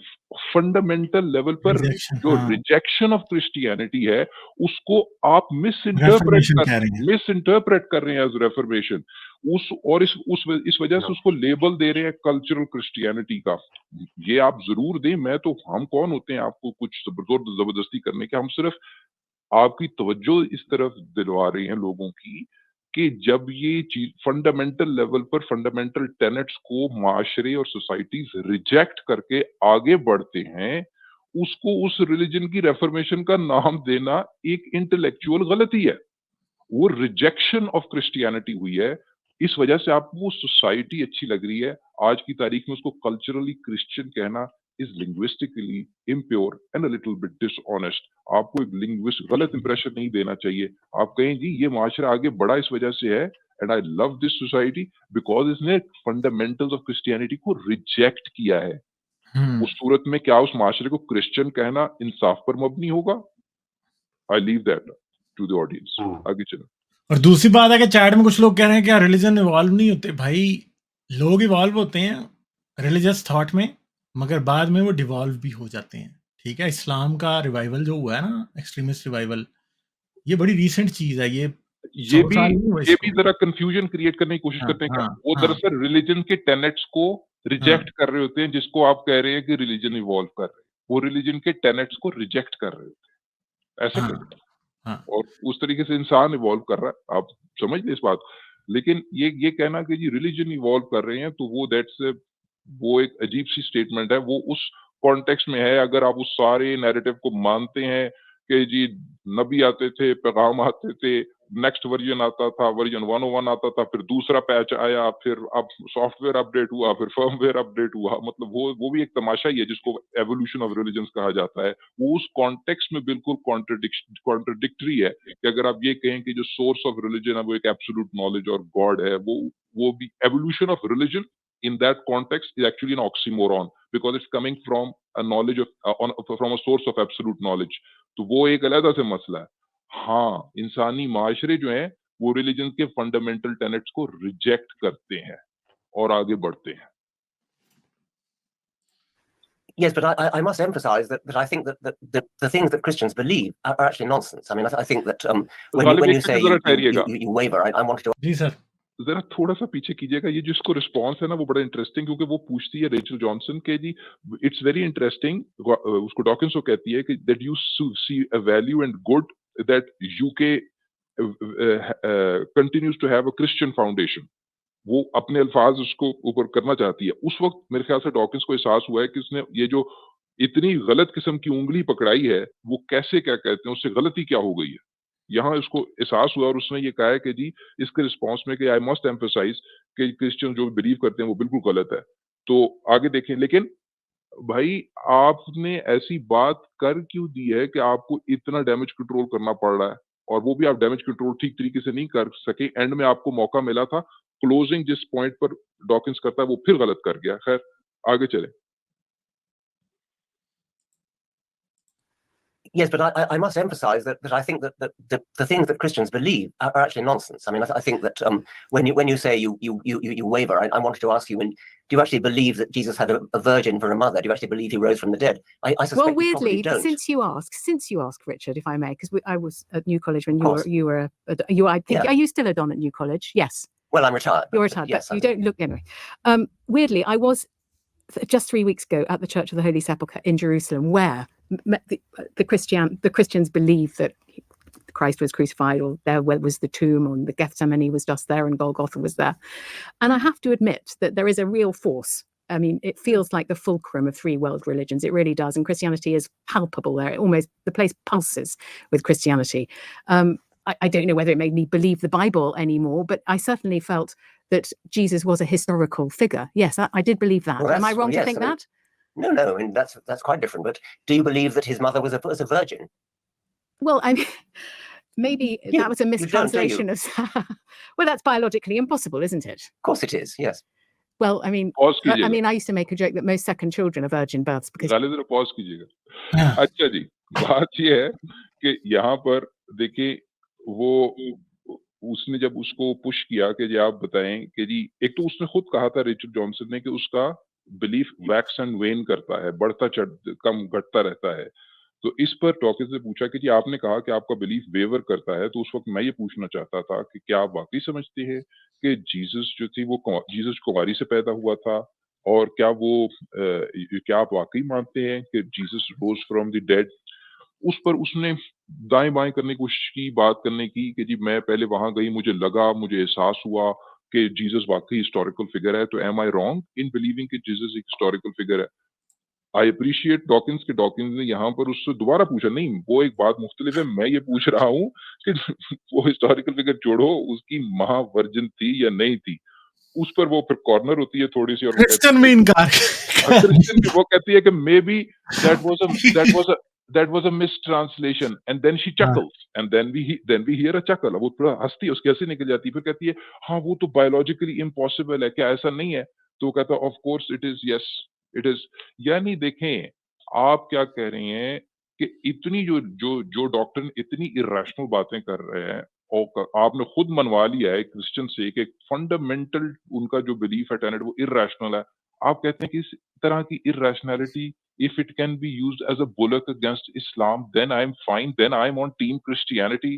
S3: fundamental level पर जो रिजेक्शन ऑफ क्रिश्चियनिटी है, उसको आप मिस इंटरप्रेट कर रहे हैं एज रेफर्मेशन. इस वजह से उसको लेबल दे रहे हैं कल्चरल क्रिश्चियनिटी का. ये आप जरूर दें. मैं तो, हम कौन होते हैं आपको कुछ जबरदस्ती करने के? हम सिर्फ आपकी तवज्जो इस तरफ दिलवा रहे हैं लोगों की कि जब ये चीज फंडामेंटल लेवल पर फंडामेंटल टेनेट्स को माशरे और सोसाइटीज रिजेक्ट करके आगे बढ़ते हैं, उसको उस रिलीजन की रेफर्मेशन का नाम देना एक इंटेलेक्चुअल गलती है. वो रिजेक्शन ऑफ क्रिश्चियनिटी हुई है. इस वजह से आपको सोसाइटी अच्छी लग रही है. आज की तारीख में उसको कल्चरली क्रिश्चियन कहना is linguistically impure and a little bit dishonest. आपको एक लिंग्विस्ट गलत इंप्रेशन नहीं देना चाहिए. आप कहें जी ये माशरा आगे बढ़ा इस वजह से है, and I love this society because इसने फंडामेंटल्स ऑफ क्रिश्चियनिटी को रिजेक्ट किया है. उस सूरत में क्या उस माशरे को क्रिश्चियन कहना इंसाफ पर मबनी होगा? I leave that to the audience. आगे चलो।
S1: और दूसरी बात है कि चैट में कुछ लोग कह रहे हैं कि रिलीजन इवॉल्व नहीं होते। भाई लोग इवॉल्व होते हैं रिलीजियस थॉट में, मगर बाद में वो डिवॉल्व भी हो जाते हैं। ठीक है, इस्लाम का रिवाइवल जो हुआ है ना, एक्सट्रीमिस्ट रिवाइवल, ये बड़ी रीसेंट चीज है। ये
S3: ये
S1: 100
S3: भी
S1: साल नहीं हुए
S3: ये भी
S1: इसको।
S3: जरा कंफ्यूजन क्रिएट करने की कोशिश
S1: हाँ,
S3: करते हैं क्या?
S1: हाँ,
S3: वो
S1: हाँ,
S3: दरअसल रिलीजन के टेनेट्स को रिजेक्ट कर रहे होते हैं, जिसको आप कह रहे हैं कि रिलीजन इवॉल्व कर रहे हैं। वो रिलीजन के टेनेट्स को रिजेक्ट कर रहे होते हैं, ऐसा
S1: हाँ,
S3: कहते हैं।
S1: हाँ,
S3: और उस तरीके से इंसान इवॉल्व कर रहा है, आप समझ लें इस बात को। लेकिन ये कहना कि जी रिलीजन इवॉल्व कर रहे हैं, तो वो एक अजीब सी स्टेटमेंट है। वो उस कॉन्टेक्स्ट में है, अगर आप उस सारे नैरेटिव को मानते हैं कि जी नबी आते थे, पैगाम आते थे, नेक्स्ट वर्जन आता था, वर्जन 101 आता था, फिर दूसरा पैच आया, फिर अब सॉफ्टवेयर अपडेट हुआ, फिर फर्मवेयर अपडेट हुआ। मतलब वो भी एक तमाशा ही है, जिसको एवोल्यूशन ऑफ रिलीजन्स कहा जाता है। वो उस कॉन्टेक्स्ट में बिल्कुल कॉन्ट्रडिक्टरी है कि अगर आप ये कहें कि जो सोर्स ऑफ रिलीजन है वो एक एब्सोल्यूट नॉलेज और गॉड है, वो भी evolution of religion in that context is actually an oxymoron because it's coming from a knowledge from a source of absolute knowledge. तो वो एक अलग से मसला है। हाँ, इंसानी माशरे जो हैं वो रिलीजन के फंडामेंटल टेनेट्स को रिजेक्ट करते हैं और आगे बढ़ते हैं।
S4: Yes, but I must emphasize that I think that the things that Christians believe are actually nonsense. I mean, I think that when you say you waver, I wanted to.
S1: जी sir.
S3: जरा थोड़ा सा पीछे कीजिएगा। ये जिसको response है ना वो बड़ा इंटरेस्टिंग, क्योंकि वो पूछती है रेचल जॉनसन के जी इट्स वेरी इंटरेस्टिंग। उसको डॉकिंस को कहती है कि that you see a value and good that UK continues to have a Christian foundation. वो अपने अल्फाज उसको ऊपर करना चाहती है। उस वक्त मेरे ख्याल से डॉकिंस को एहसास हुआ है कि उसने ये जो इतनी गलत किस्म की उंगली पकड़ाई है, वो कैसे क्या कहते हैं, उससे गलती क्या हो गई है, यहाँ इसको एहसास हुआ और उसने ये कहा है कि जी इसके रिस्पॉन्स में कि आई मस्ट एम्फसाइज कि क्रिश्चियन जो बिलीव करते हैं वो बिल्कुल गलत है। तो आगे देखें, लेकिन भाई आपने ऐसी बात कर क्यों दी है कि आपको इतना डैमेज कंट्रोल करना पड़ रहा है, और वो भी आप डैमेज कंट्रोल ठीक तरीके से नहीं कर सके। एंड में आपको मौका मिला था, क्लोजिंग जिस पॉइंट पर डॉकिंस करता है वो फिर गलत कर गया। खैर आगे चले।
S4: Yes, but I must emphasize that I think that the things that Christians believe are actually nonsense. I mean, I think that when you say you waver, I wanted to ask you, do you actually believe that Jesus had a virgin for a mother? Do you actually believe he rose from the dead? I suspect
S2: Well,
S4: you probably
S2: weirdly,
S4: don't.
S2: since you ask, Richard, if I may, because I was at New College when
S4: course.
S2: you were I think
S4: Yeah.
S2: are you still a Don at New College? Yes,
S4: Well, I'm retired.
S2: you're retired,
S4: Yes,
S2: but you don't look anyway. Weirdly, I was just 3 weeks ago at the Church of the Holy Sepulchre in Jerusalem, where the Christians believe that Christ was crucified, or there was the tomb, or the Gethsemane was just there, and Golgotha was there. And I have to admit that there is a real force. I mean, it feels like the fulcrum of three world religions. It really does. And Christianity is palpable there. The place pulses with Christianity. I don't know whether it made me believe the Bible anymore, but I certainly felt that Jesus was a historical figure. Yes, I did believe that.
S4: Well,
S2: am I wrong to think that?
S4: No. I mean, that's quite different. But do you believe that his mother was a virgin?
S2: Well, I mean, maybe that was a mistranslation of. Well, that's biologically impossible, isn't it?
S4: Of course it is. Yes.
S2: Well, I mean, I used to make a joke that most second children are virgin births because.
S3: Pause कीजिएगा। अच्छा जी, बात ये है कि यहाँ पर देखिए वो उसने जब उसको पुश किया कि जी आप बताएं कि जी, एक तो उसने खुद कहा था रिचर्ड जॉनसन ने कि उसका बिलीफ वैक्स एंड वेन करता है, बढ़ता कम घटता रहता है। तो इस पर डॉकिंस से पूछा कि जी आपने कहा कि आपका बिलीफ वेवर करता है, तो उस वक्त मैं ये पूछना चाहता था कि क्या आप वाकई समझते हैं कि जीसस जो थी वो जीसस कुंवारी से पैदा हुआ था, और क्या आप वाकई मानते हैं कि Jesus rose from the dead? उस पर उसने दाएं बाएं करने की कोशिश की, बात करने की कि जी मैं पहले वहां गई, मुझे एहसास हुआ कि जीसस वाकई हिस्टोरिकल फिगर है, तो am I wrong in believing कि जीसस एक हिस्टोरिकल फिगर है? आई अप्रिशिएट डॉकिंस ने यहाँ पर उससे दोबारा पूछा, नहीं वो एक बात मुख्तलिफ है, मैं ये पूछ रहा हूँ कि वो हिस्टोरिकल फिगर छोड़ो, उसकी महावर्जिन थी या नहीं थी? उस पर वो फिर कॉर्नर होती है थोड़ी सी, और
S1: क्रिश्चियन में इनकार
S3: वो कहती है कि may be that was a mistranslation, and then she chuckles, and then we hear a chuckle. वो थोड़ा हंसती है, उसकी हंसी निकल जाती है, फिर कहती है हाँ वो तो बायोलॉजिकली इम्पॉसिबल है, क्या ऐसा नहीं है? तो वो कहता है of course it is, yes it is, यानी देखें आप क्या कह रहे हैं कि इतनी जो जो जो डॉक्टर इतनी इरेशनल बातें कर रहे हैं, और आपने खुद मनवा लिया है क्रिश्चियन से कि फंडामेंटल उनका जो बिलीफ है टेनेट वो इरेशनल है। आप कहते हैं कि इस तरह की irrationality if it can be used as a bulwark against Islam, then I'm fine, then I'm on team Christianity.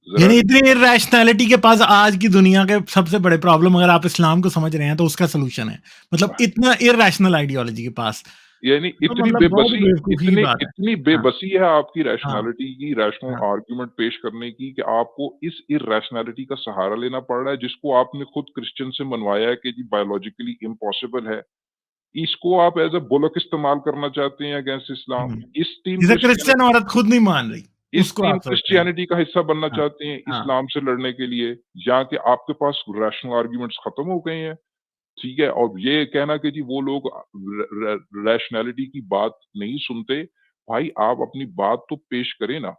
S1: यानी इतनी इरेशनैलिटी के पास आज की दुनिया के सबसे बड़े प्रॉब्लम, अगर आप इस्लाम को समझ रहे हैं तो उसका सलूशन है, मतलब इतना इरेशनल आइडियोलॉजी के पास,
S3: यानी
S1: तो
S3: इतनी
S1: मतलब बहुत
S3: बेबसी,
S1: बेवकूफी की बात है।
S3: इतनी बेबसी है आपकी
S1: हाँ,
S3: रैशनैलिटी की, रैशनल
S1: हाँ।
S3: आर्गुमेंट पेश करने की, कि आपको इस इरेशनैलिटी का सहारा लेना पड़ रहा है जिसको आपने खुद क्रिश्चियन से मनवाया है कि जी बायोलॉजिकली इम्पॉसिबल है। इसको आप एज अ बुलक इस्तेमाल करना चाहते हैं अगेंस्ट इस्लाम। इस टीम
S1: जिसे क्रिश्चियन औरत खुद नहीं मान रही,
S3: इस
S1: उसको
S3: टीम
S1: आप सोचते हैं।
S3: क्रिश्चियनिटी का हिस्सा बनना
S1: हाँ,
S3: चाहते हैं
S1: हाँ।
S3: इस्लाम से लड़ने के लिए, जहाँ के आपके पास रैशनल आर्ग्यूमेंट्स खत्म हो गए हैं, ठीक है। और ये कहना कि जी वो लोग रैशनैलिटी की बात नहीं सुनते, भाई आप अपनी बात तो पेश करें ना,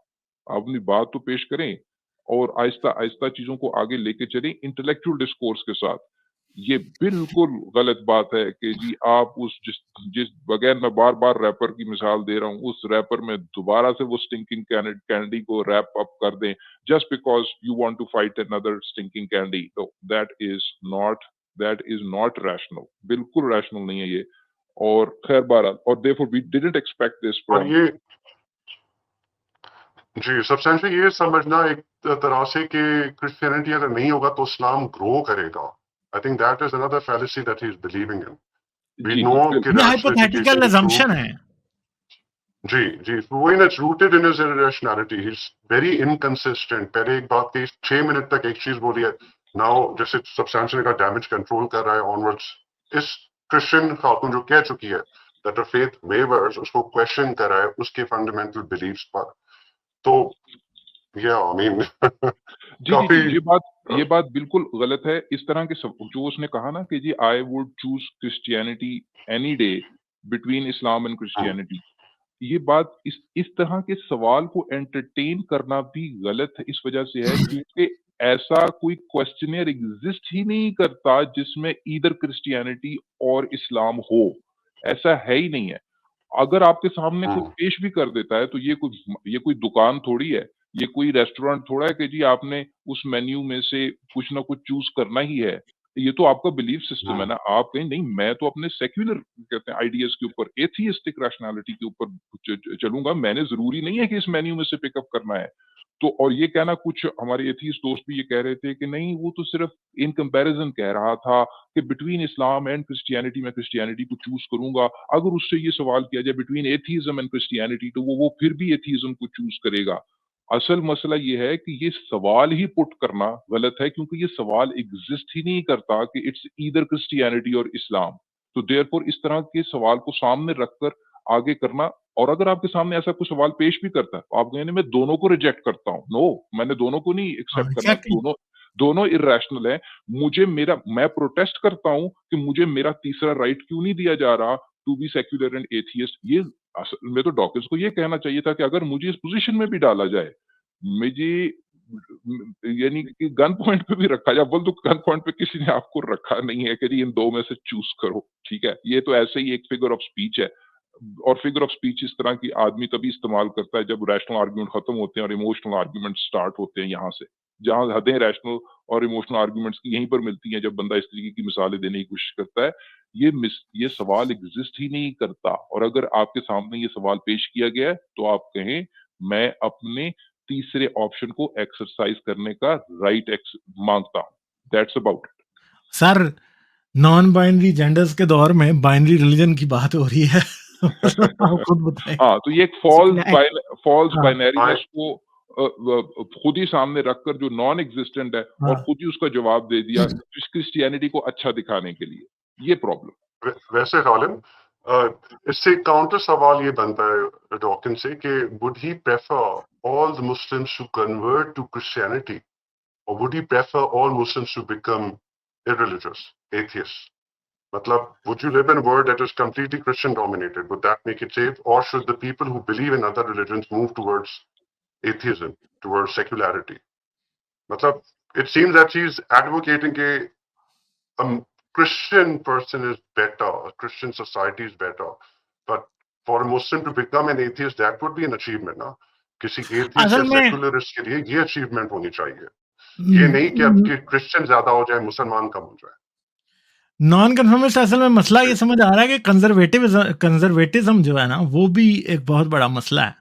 S3: आप अपनी बात तो पेश करें और आहिस्ता आहिस्ता चीजों को आगे लेके चलें इंटेलेक्चुअल डिस्कोर्स के साथ। ये बिल्कुल गलत बात है कि जी आप उस जिस जिस बगैर, मैं बार बार रैपर की मिसाल दे रहा हूँ, उस रैपर में दोबारा से वो स्टिंकिंग कैंडी को रैप अप कर दें just because you want to fight another stinking candy. तो दैट इज नॉट रैशनल, बिल्कुल रैशनल नहीं है ये। और खैर बहरहाल, और therefore we didn't expect this
S5: और
S3: फ्रॉम।
S5: ये जी सब्सटेंशियल ये समझना एक तरह से कि क्रिश्चियनिटी अगर नहीं होगा तो इस्लाम ग्रो करेगा। I think that is another fallacy that he is believing in. We
S3: जी
S5: नो
S3: जी
S5: कि
S1: ये
S5: rationality
S1: hypothetical
S5: can be
S1: assumption
S5: proved।
S1: है।
S5: जी जी वही ना, rooted in his irrationality, he is very inconsistent. पहले एक बात की 6 मिनट तक एक चीज बोली है, नाउ जैसे सब्सटेंशियल का डैमेज कंट्रोल कर रहा है ऑनवर्ड्स। इस क्रिश्चियन खातून जो कह चुकी है दैट अ फेथ वेवर्स, उसको क्वेश्चन कर रहा है उसके फंडामेंटल बिलीफ्स पर। तो या आई मीन
S3: जी जी जी, ये बात बिल्कुल गलत है। इस तरह के जो उसने कहा ना कि जी I would choose Christianity any day between Islam and Christianity, ये बात इस तरह के सवाल को एंटरटेन करना भी गलत है। इस वजह से है क्योंकि ऐसा कोई क्वेश्चनियर एग्जिस्ट ही नहीं करता जिसमें ईदर क्रिश्चियनिटी और इस्लाम हो, ऐसा है ही नहीं है। अगर आपके सामने कोई पेश भी कर देता है तो ये कोई दुकान थोड़ी है, ये कोई रेस्टोरेंट थोड़ा है कि जी आपने उस मेन्यू में से कुछ ना कुछ चूज करना ही है। ये तो आपका बिलीफ सिस्टम है ना। आप कहें नहीं मैं तो अपने सेक्युलर कहते हैं आइडियाज के ऊपर, एथियस्टिक रैशनैलिटी के ऊपर चलूंगा, मैंने जरूरी नहीं है कि इस मेन्यू में से पिकअप करना है। तो और ये कहना, कुछ हमारे एथियस्ट दोस्त भी ये कह रहे थे कि नहीं वो तो सिर्फ इन कंपैरिजन कह रहा था कि बिटवीन इस्लाम एंड क्रिश्चियनिटी मैं क्रिश्चियनिटी को चूज करूंगा। अगर उससे ये सवाल किया जाए बिटवीन एथिज्म एंड क्रिश्चियनिटी तो वो फिर भी एथिज्म को चूज करेगा। असल मसला ये है कि ये सवाल ही पुट करना गलत है क्योंकि ये सवाल एग्जिस्ट ही नहीं करता कि इट्स ईदर क्रिश्चियनिटी और इस्लाम। तो देयरफॉर इस तरह के सवाल को सामने रखकर आगे करना, और अगर आपके सामने ऐसा कुछ सवाल पेश भी करता है तो आप कहेंगे मैं दोनों को रिजेक्ट करता हूँ। नो, मैंने दोनों को नहीं एक्सेप्ट करना,
S1: एग्जैक्टली।
S3: दोनों इरेशनल है। मैं प्रोटेस्ट करता हूं कि मुझे मेरा तीसरा राइट क्यों नहीं दिया जा रहा to be secular and atheist. ये असल में तो डॉकिंस को ये कहना चाहिए था कि अगर मुझे इस पोजीशन में भी डाला जाए, मुझे यानी कि गन पॉइंट पे भी रखा जाए, बोल तो गन पॉइंट पे किसी ने आपको रखा नहीं है कि जी इन दो में से चूज करो, ठीक है। ये तो ऐसे ही एक फिगर ऑफ स्पीच है, और फिगर ऑफ स्पीच इस तरह की आदमी तभी इस्तेमाल करता है जब रैशनल आर्गुमेंट खत्म होते हैं और इमोशनल आर्गुमेंट स्टार्ट होते हैं। यहाँ से जहां हदें रैशनल और इमोशनल आर्गुमेंट्स की यहीं पर मिलती हैं जब बंदा इस तरीके की मिसालें देने की कोशिश करता है। ये सवाल एग्जिस्ट ही नहीं करता, और अगर आपके सामने ये सवाल पेश किया गया है तो आप कहें मैं अपने तीसरे ऑप्शन को एक्सरसाइज करने का राइट मांगता हूं। That's about it.
S1: Sir, non binary genders के दौर में बाइनरी रिलीजन की बात हो रही है। आप खुद बताएं।
S3: हाँ, तो ये एक फॉल्स
S1: हाँ,
S3: बाइनरीनेस को खुद ही सामने रखकर जो नॉन एग्जिस्टेंट है और
S1: हाँ।
S3: खुद ही उसका जवाब दे दिया क्रिश्चियनिटी को अच्छा दिखाने के लिए, ये प्रॉब्लम।
S5: वैसे खालिद इससे काउंटर सवाल ये बनता है डॉकिन से कि would he prefer all the Muslims to convert to Christianity और would he prefer all Muslims to become irreligious atheists? Matlab, would you live in a world that is completely Christian dominated? Would that make it safe? Or should the people who believe in other religions move towards atheism, towards secularity? Matlab, it seems that she's advocating Christian person is better, a Christian society is better. But for a Muslim to become an atheist, that would be an achievement, ना? किसी atheist या
S1: असल में
S5: secularist के लिए ये achievement होनी चाहिए। ये नहीं कि अब कि Christian ज्यादा हो जाए, मुसलमान कम हो जाए।
S1: नॉन कन्फर्मिस्ट असल में मसला ये समझ आ रहा है कि कंजर्वेटिज्म जो है ना वो भी एक बहुत बड़ा मसला है।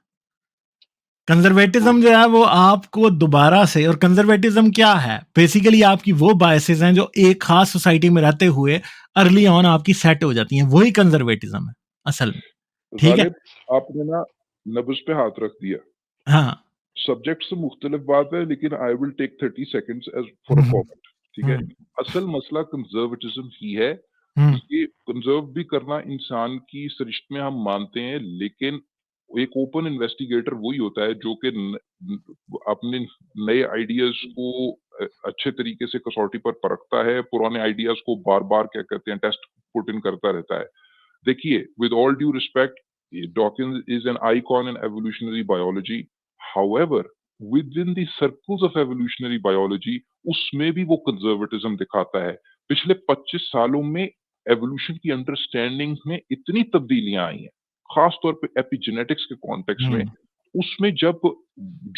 S1: कंजर्वेटिज्म जो है वो आपको दोबारा से, और कंजर्वेटिज्म क्या है, बेसिकली आपकी वो बायसेस हैं जो एक खास सोसाइटी में रहते हुए अर्ली ऑन आपकी सेट हो जाती हैं, वही कंजर्वेटिज्म है असल में। ठीक है,
S3: गालिब, आपने ना नब्ज पे हाथ रख दिया।
S1: हाँ,
S3: सब्जेक्ट से मुख्तलिफ बात है, लेकिन I will take 30 seconds as for a comment. ठीक है, असल मसला कंजर्वेटिज्म ही है। ये कंजर्व भी करना इंसान की सरिश्त में हम मानते हैं, लेकिन एक ओपन इन्वेस्टिगेटर वही होता है जो कि अपने नए आइडियाज को अच्छे तरीके से कसौटी पर परखता है, पुराने आइडियाज को बार बार क्या कहते हैं टेस्ट पुट इन करता रहता है। देखिए, with all due respect, Dawkins is an icon in evolutionary biology. However, within the circles of evolutionary biology, उसमें भी वो कंजर्वेटिज्म दिखाता है। पिछले 25 सालों में एवोल्यूशन की अंडरस्टैंडिंग में इतनी तब्दीलियां आई हैं, खास तौर पे एपिजेनेटिक्स के कॉन्टेक्स्ट में। उसमें जब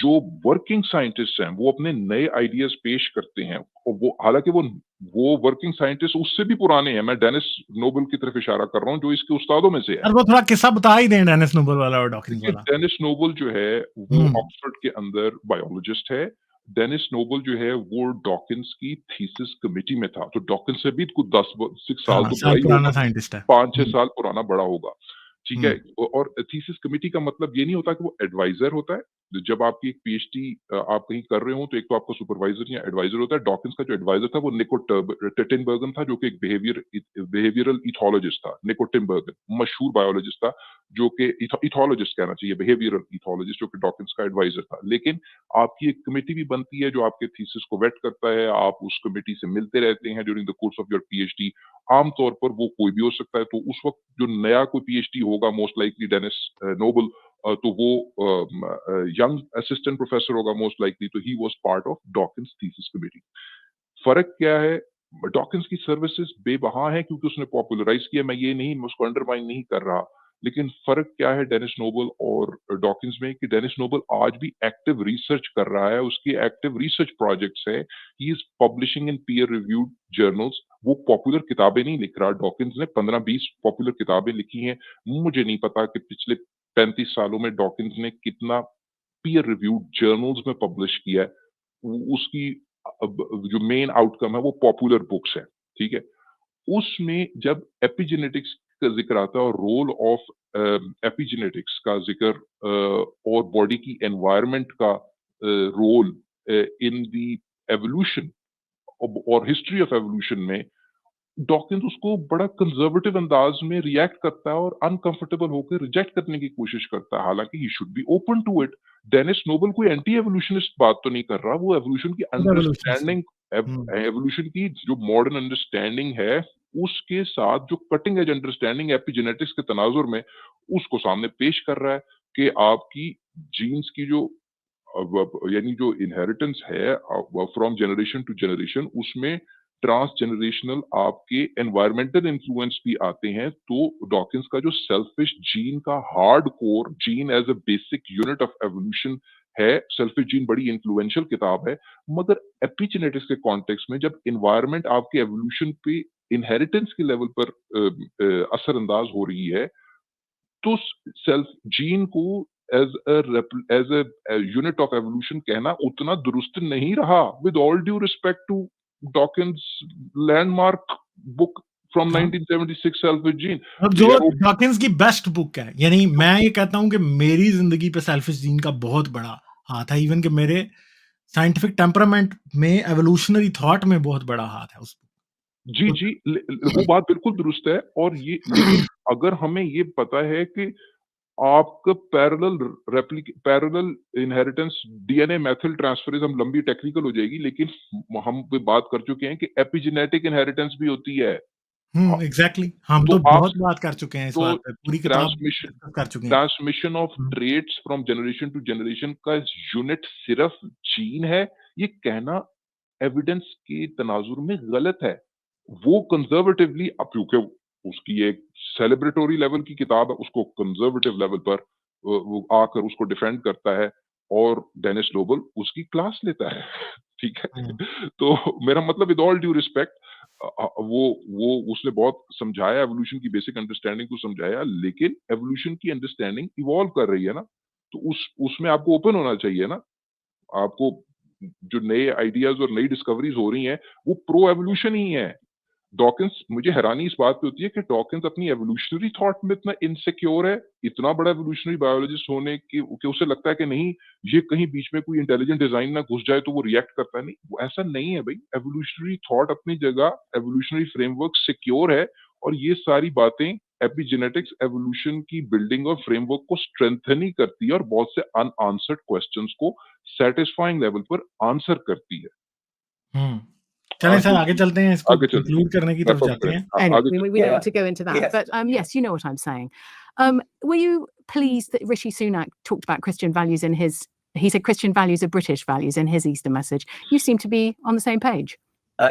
S3: जो वर्किंग साइंटिस्ट हैं वो अपने नए आइडियाज पेश करते हैं, और वो हालांकि वो वर्किंग साइंटिस्ट उससे भी पुराने हैं। मैं डेनिस नोबल की तरफ इशारा कर रहा हूँ जो इसके उस्तादों में से है।
S1: और वो थोड़ा किस्सा बता ही दें डेनिस नोबल वाला और डॉकिंस
S3: देखिए,
S1: वाला।
S3: डेनिस नोबल जो है वो ऑक्सफोर्ड के अंदर बायोलॉजिस्ट है। डेनिस नोबल जो है वो डॉकिंस की थीसिस कमेटी में था, तो डॉकिंस से भी कुछ 6 साल तो बड़ा ही
S1: पुराना
S3: होगा,
S1: साइंटिस्ट है।
S3: 5-6 साल पुराना बड़ा होगा। ठीक है, और थीसिस कमेटी का मतलब ये नहीं होता कि वो एडवाइजर होता है। जब आपकी एक पीएचडी आप कहीं कर रहे हो तो एक तो आपका सुपरवाइजर या एडवाइजर होता है। डॉकिंस का जो एडवाइजर था वो निको टिनबर्गन था, जो कि एक बिहेवियरल इथोलॉजिस्ट था। निको टिनबर्गन मशहूर बायोलॉजिस्ट था, जो कि इथोलॉजिस्ट कहना चाहिए, बिहेवियरल इथोलॉजिस्ट, जो कि डॉकिंस का एडवाइजर था। लेकिन आपकी एक कमेटी भी बनती है जो आपके थीसिस को वेट करता है। आप उस कमेटी से मिलते रहते हैं during the course of your PhD. आमतौर पर वो कोई भी हो सकता है, तो उस वक्त जो नया कोई पीएचडी होगा, मोस्ट लाइकली डेनिस नोबल, तो वो यंग असिस्टेंट प्रोफेसर होगा मोस्ट लाइकली, तो he was part of Dawkins thesis committee. फर्क क्या है? डॉकिंस की सर्विसेज बेबहा है क्योंकि उसने पॉपुलराइज किया। मैं ये नहीं, मैं उसको अंडरमाइन नहीं कर रहा, लेकिन फर्क क्या है डेनिस नोबल और डॉकिंस में कि डेनिस नोबल आज भी एक्टिव रिसर्च कर रहा है। उसकी एक्टिव रिसर्च प्रोजेक्ट्स है। He is publishing in peer reviewed journals. वो पॉपुलर किताबें नहीं लिख रहा। डॉकिंस ने 15-20 पॉपुलर किताबें लिखी हैं। मुझे नहीं पता कि पिछले 35 सालों में डॉकिंस ने कितना पीयर रिव्यूड जर्नल्स में पब्लिश किया है। उसकी जो मेन आउटकम है वो पॉपुलर बुक्स है। ठीक है, उसमें जब एपिजेनेटिक्स का जिक्र आता है और रोल ऑफ एपिजेनेटिक्स का जिक्र और बॉडी की एनवायरनमेंट का रोल इन द एवोल्यूशन और हिस्ट्री ऑफ एवोल्यूशन में, डॉकिंस उसको बड़ा कंजर्वेटिव अंदाज में रिएक्ट करता है और अनकंफर्टेबल होकर रिजेक्ट करने की कोशिश करता है। हालांकि he should be open to it. Denis Noble कोई एंटी एवोल्यूशनिस्ट बात तो नहीं कर रहा, वो एवोल्यूशन की अंडरस्टैंडिंग, एवोल्यूशन की जो मॉडर्न अंडरस्टैंडिंग है उसके साथ जो कटिंग एज अंडरस्टैंडिंग एपिजेनेटिक्स के तनाजुर में उसको सामने पेश कर रहा है कि आपकी जीन्स की जो यानी जो इनहेरिटेंस है फ्रॉम जनरेशन टू जनरेशन, उसमें ट्रांस जनरेशनल आपके एनवायरमेंटल इन्फ्लुएंस भी आते हैं। तो डॉकिंस का जो सेल्फिश जीन का hard core gene as a basic unit of evolution है, सेल्फिश जीन बड़ी इन्फ्लुएंशियल किताब है। मगर एपिजेनेटिक्स के कॉन्टेक्स्ट में जब एनवायरमेंट आपके एवोल्यूशन पे इनहेरिटेंस के लेवल पर असरअंदाज हो रही है, तो सेल्फ जीन को as a unit of evolution कहना उतना दुरुस्त नहीं रहा। With all due respect to Dawkins landmark book from 1976 selfish gene,
S1: जो डॉकिंस की बेस्ट बुक है। यानी मैं ये कहता हूं कि मेरी जिंदगी पे सेल्फिश जीन का बहुत बड़ा हाथ है। इवन कि मेरे साइंटिफिक टेम्परामेंट में, एवोल्यूशनरी थॉट में बहुत बड़ा हाथ है उस
S3: जी जी, वो बात बिल्कुल दुरुस्त है। और ये लेकिन अगर हमें ये पता है कि आपका parallel inheritance DNA methyl transferase, हम लंबी टेक्निकल हो जाएगी, लेकिन हम पे बात कर चुके हैं कि एपिजेनेटिक इनहेरिटेंस भी होती है।
S1: एग्जैक्टली, हम तो बहुत बात कर चुके हैं इस बात पे, पूरी किताब कर चुके हैं।
S3: Transmission of traits from generation to generation का यूनिट सिर्फ जीन है, ये कहना एविडेंस के तनाजुर में गलत है। वो कंजर्वेटिवली, अब क्योंकि उसकी एक सेलिब्रेटरी लेवल की किताब है, उसको कंजर्वेटिव लेवल पर वो आकर उसको डिफेंड करता है और डेनिस नोबल उसकी क्लास लेता है। ठीक है? तो मेरा मतलब विद ऑल ड्यू रिस्पेक्ट, वो उसने बहुत समझाया, एवोल्यूशन की बेसिक अंडरस्टैंडिंग को समझाया, लेकिन एवोल्यूशन की अंडरस्टैंडिंग इवॉल्व कर रही है ना, तो उसमें आपको ओपन होना चाहिए ना। आपको जो नए आइडियाज और नई डिस्कवरीज हो रही हैं, वो प्रो एवोल्यूशन ही है। डॉकिंस, मुझे हैरानी इस बात पे होती है कि डॉकिंस अपनी एवोल्यूशनरी थॉट में इतना इनसिक्योर है, इतना बड़ा एवोल्यूशनरी बायोलॉजिस्ट होने की कि उसे लगता है कि नहीं, ये कहीं बीच में कोई इंटेलिजेंट डिजाइन ना घुस जाए तो वो रिएक्ट करता है। नहीं, वो ऐसा नहीं है भाई। एवोल्यूशनरी थॉट अपनी जगह, एवोल्यूशनरी फ्रेमवर्क सिक्योर है, और ये सारी बातें एपिजेनेटिक्स एवोल्यूशन की बिल्डिंग और फ्रेमवर्क को स्ट्रेंथन ही करती है और बहुत से अनआंसर्ड क्वेश्चंस को सेटिस्फाइंग लेवल पर आंसर करती है।
S1: चलें सर,
S3: आगे
S1: आगे चलते हैं, इसको
S3: आगे चलिए,
S1: कंक्लूड करने की तरफ
S3: रैप अप
S1: जाते
S3: करें।
S1: हैं।
S3: हाँ,
S2: Anyway,
S3: आगे
S2: we
S3: चलिए।
S2: don't
S4: Yeah.
S2: want to go into that.
S4: Yes.
S2: But yes, you know what I'm saying. Were you pleased that Rishi Sunak talked about Christian values in his? He said Christian values are British values in his Easter message. You seem to be on the same page.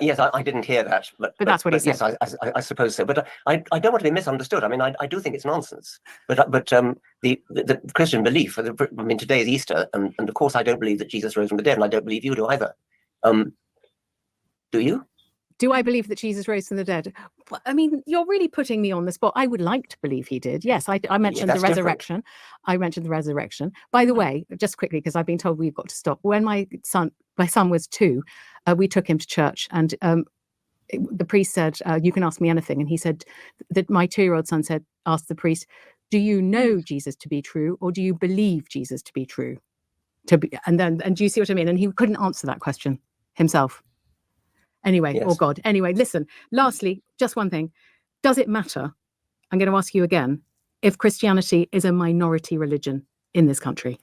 S4: Yes, I didn't hear that, but
S2: that's what he
S4: yes, I suppose so. But I don't want to be misunderstood. I mean, I do think it's nonsense. But the Christian belief, I mean, today is Easter, and of course I don't believe that Jesus rose from the dead, and I don't believe you do either. Do you?
S2: Do I believe that Jesus rose from the dead? Well, I mean, you're really putting me on the spot. I would like to believe he did. Yes, I mentioned the
S4: that's different.
S2: resurrection. I mentioned the resurrection. By the way, just quickly, because I've been told we've got to stop. When my son was 2, we took him to church, and the priest said, "You can ask me anything." And he said that my 2-year-old son asked the priest, "Do you know Jesus to be true, or do you believe Jesus to be true?" And do you see what I mean? And he couldn't answer that question himself. Anyway,
S4: Yes.
S2: oh God. Anyway, listen, lastly, just one thing. Does it matter? I'm going to ask you again, if Christianity is a minority religion in this country?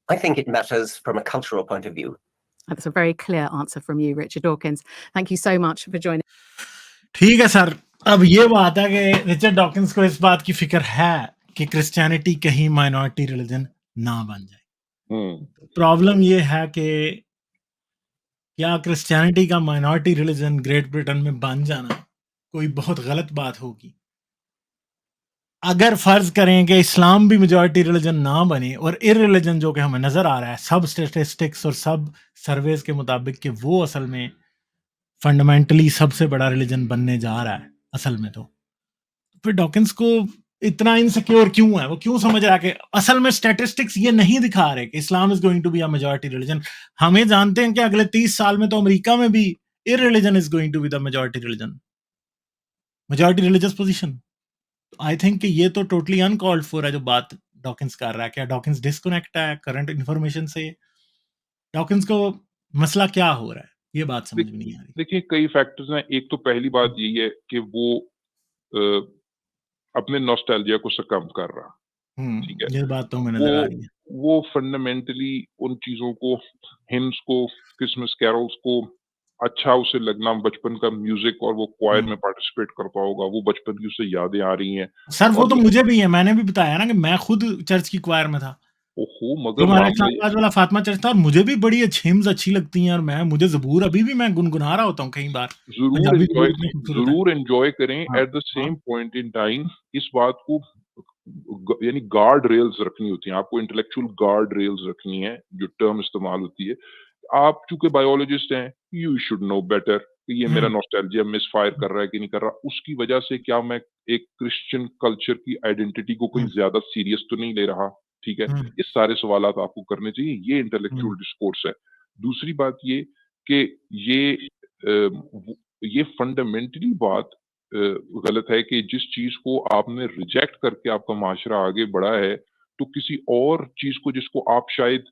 S4: I think it matters from a cultural point of view.
S2: That's a very clear answer from you, Richard Dawkins. Thank you so much for joining.
S1: ठीक है sir, अब ये बात है कि Richard Dawkins को इस बात की फिक्र है कि क्रिश्चियनिटी कहीं माइनॉरिटी रिलीजन ना बन जाए। प्रॉब्लम ये है कि क्या क्रिश्चियनिटी का माइनॉरिटी रिलीजन ग्रेट ब्रिटेन में बन जाना कोई बहुत गलत बात होगी? अगर फर्ज करें कि इस्लाम भी मेजॉरिटी रिलीजन ना बने और इररिलीजन जो कि हमें नजर आ रहा है सब स्टैटिस्टिक्स और सब सर्वेस के मुताबिक कि वो असल में फंडामेंटली सबसे बड़ा रिलीजन बनने जा रहा है असल में, तो फिर डॉकिंस को इतना इनसिक्योर क्यों है? वो क्यों समझ रहा है कि असल में स्टैटिस्टिक्स ये नहीं दिखा रहे कि Islam is going to be a majority religion? हमें जानते हैं कि अगले 30 साल में तो अमेरिका में भी irreligion is going to be the majority religion, majority religious position. I think कि ये तो टोटली अनकॉल्ड फॉर है जो बात डॉकिंस कर रहा है। क्या डॉकिंस डिस्कनेक्ट है करंट इन्फॉर्मेशन से? डॉकिंस को मसला क्या हो रहा है, ये बात समझ में नहीं आ रही।
S3: देखिए, कई फैक्टर्स हैं। एक तो पहली बात यही है कि वो अपने नॉस्टैल्जिया को सकम कर रहा, ठीक है?
S1: ये बात तो हमें नजर आ रही है।
S3: वो फंडामेंटली उन चीजों को, हिम्स को, क्रिसमस कैरोल्स को अच्छा उसे लगना, बचपन का म्यूजिक, और वो क्वायर में पार्टिसिपेट करता होगा, वो बचपन की उसे यादें आ रही हैं।
S1: सर वो तो मुझे भी है, मैंने भी बताया ना कि मैं खुद चर्च की क्वायर में था।
S3: ओहो,
S1: जो
S3: मगर
S1: हमारा
S3: मामला
S1: इस्लामाबाद वाला फातिमा चर्च था, और मुझे भी बड़ी हिम्स अच्छी लगती हैं, और मुझे ज़बूर अभी भी मैं गुनगुना रहा होता हूँ कई बार। पंजाबी ज़बूर इतनी खूबसूरत है।
S3: जरूर एंजॉय करें।
S1: हाँ,
S3: at the same point in time इस बात को यानी गार्ड रेल्स रखनी होती हैं, आपको इंटेलेक्चुअल गार्ड रेल्स रखनी है, जो टर्म इस्तेमाल होती है। आप चूंकि बायोलॉजिस्ट हैं, यू शुड नो बेटर कि ये मेरा नॉस्टैल्जिया मिसफायर कर रहा है कि नहीं कर रहा। उसकी वजह से क्या मैं एक क्रिश्चियन कल्चर की आइडेंटिटी को कहीं ज्यादा सीरियस तो नहीं ले रहा? ठीक है, ये सारे सवाल आपको करने चाहिए। ये इंटेलेक्चुअल डिस्कोर्स है। दूसरी बात ये कि ये फंडामेंटली बात गलत है कि जिस चीज को आपने रिजेक्ट करके आपका माशरा आगे बढ़ा है, तो किसी और चीज को जिसको आप शायद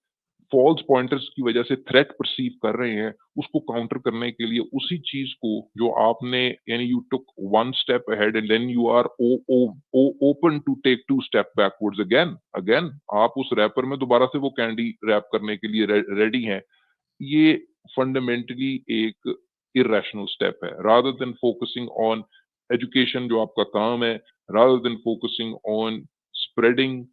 S3: फॉल्स पॉइंटर्स की वजह से थ्रेट परसीव कर रहे हैं, उसको काउंटर करने के लिए उसी चीज को जो आपने, यानी you took one step ahead and then you are open to take 2 step backwards again आप उस रैपर में दोबारा से वो कैंडी रैप करने के लिए रेडी हैं। ये फंडामेंटली एक इरेशनल स्टेप है। Rather than focusing on education जो आपका काम है, rather than focusing on spreading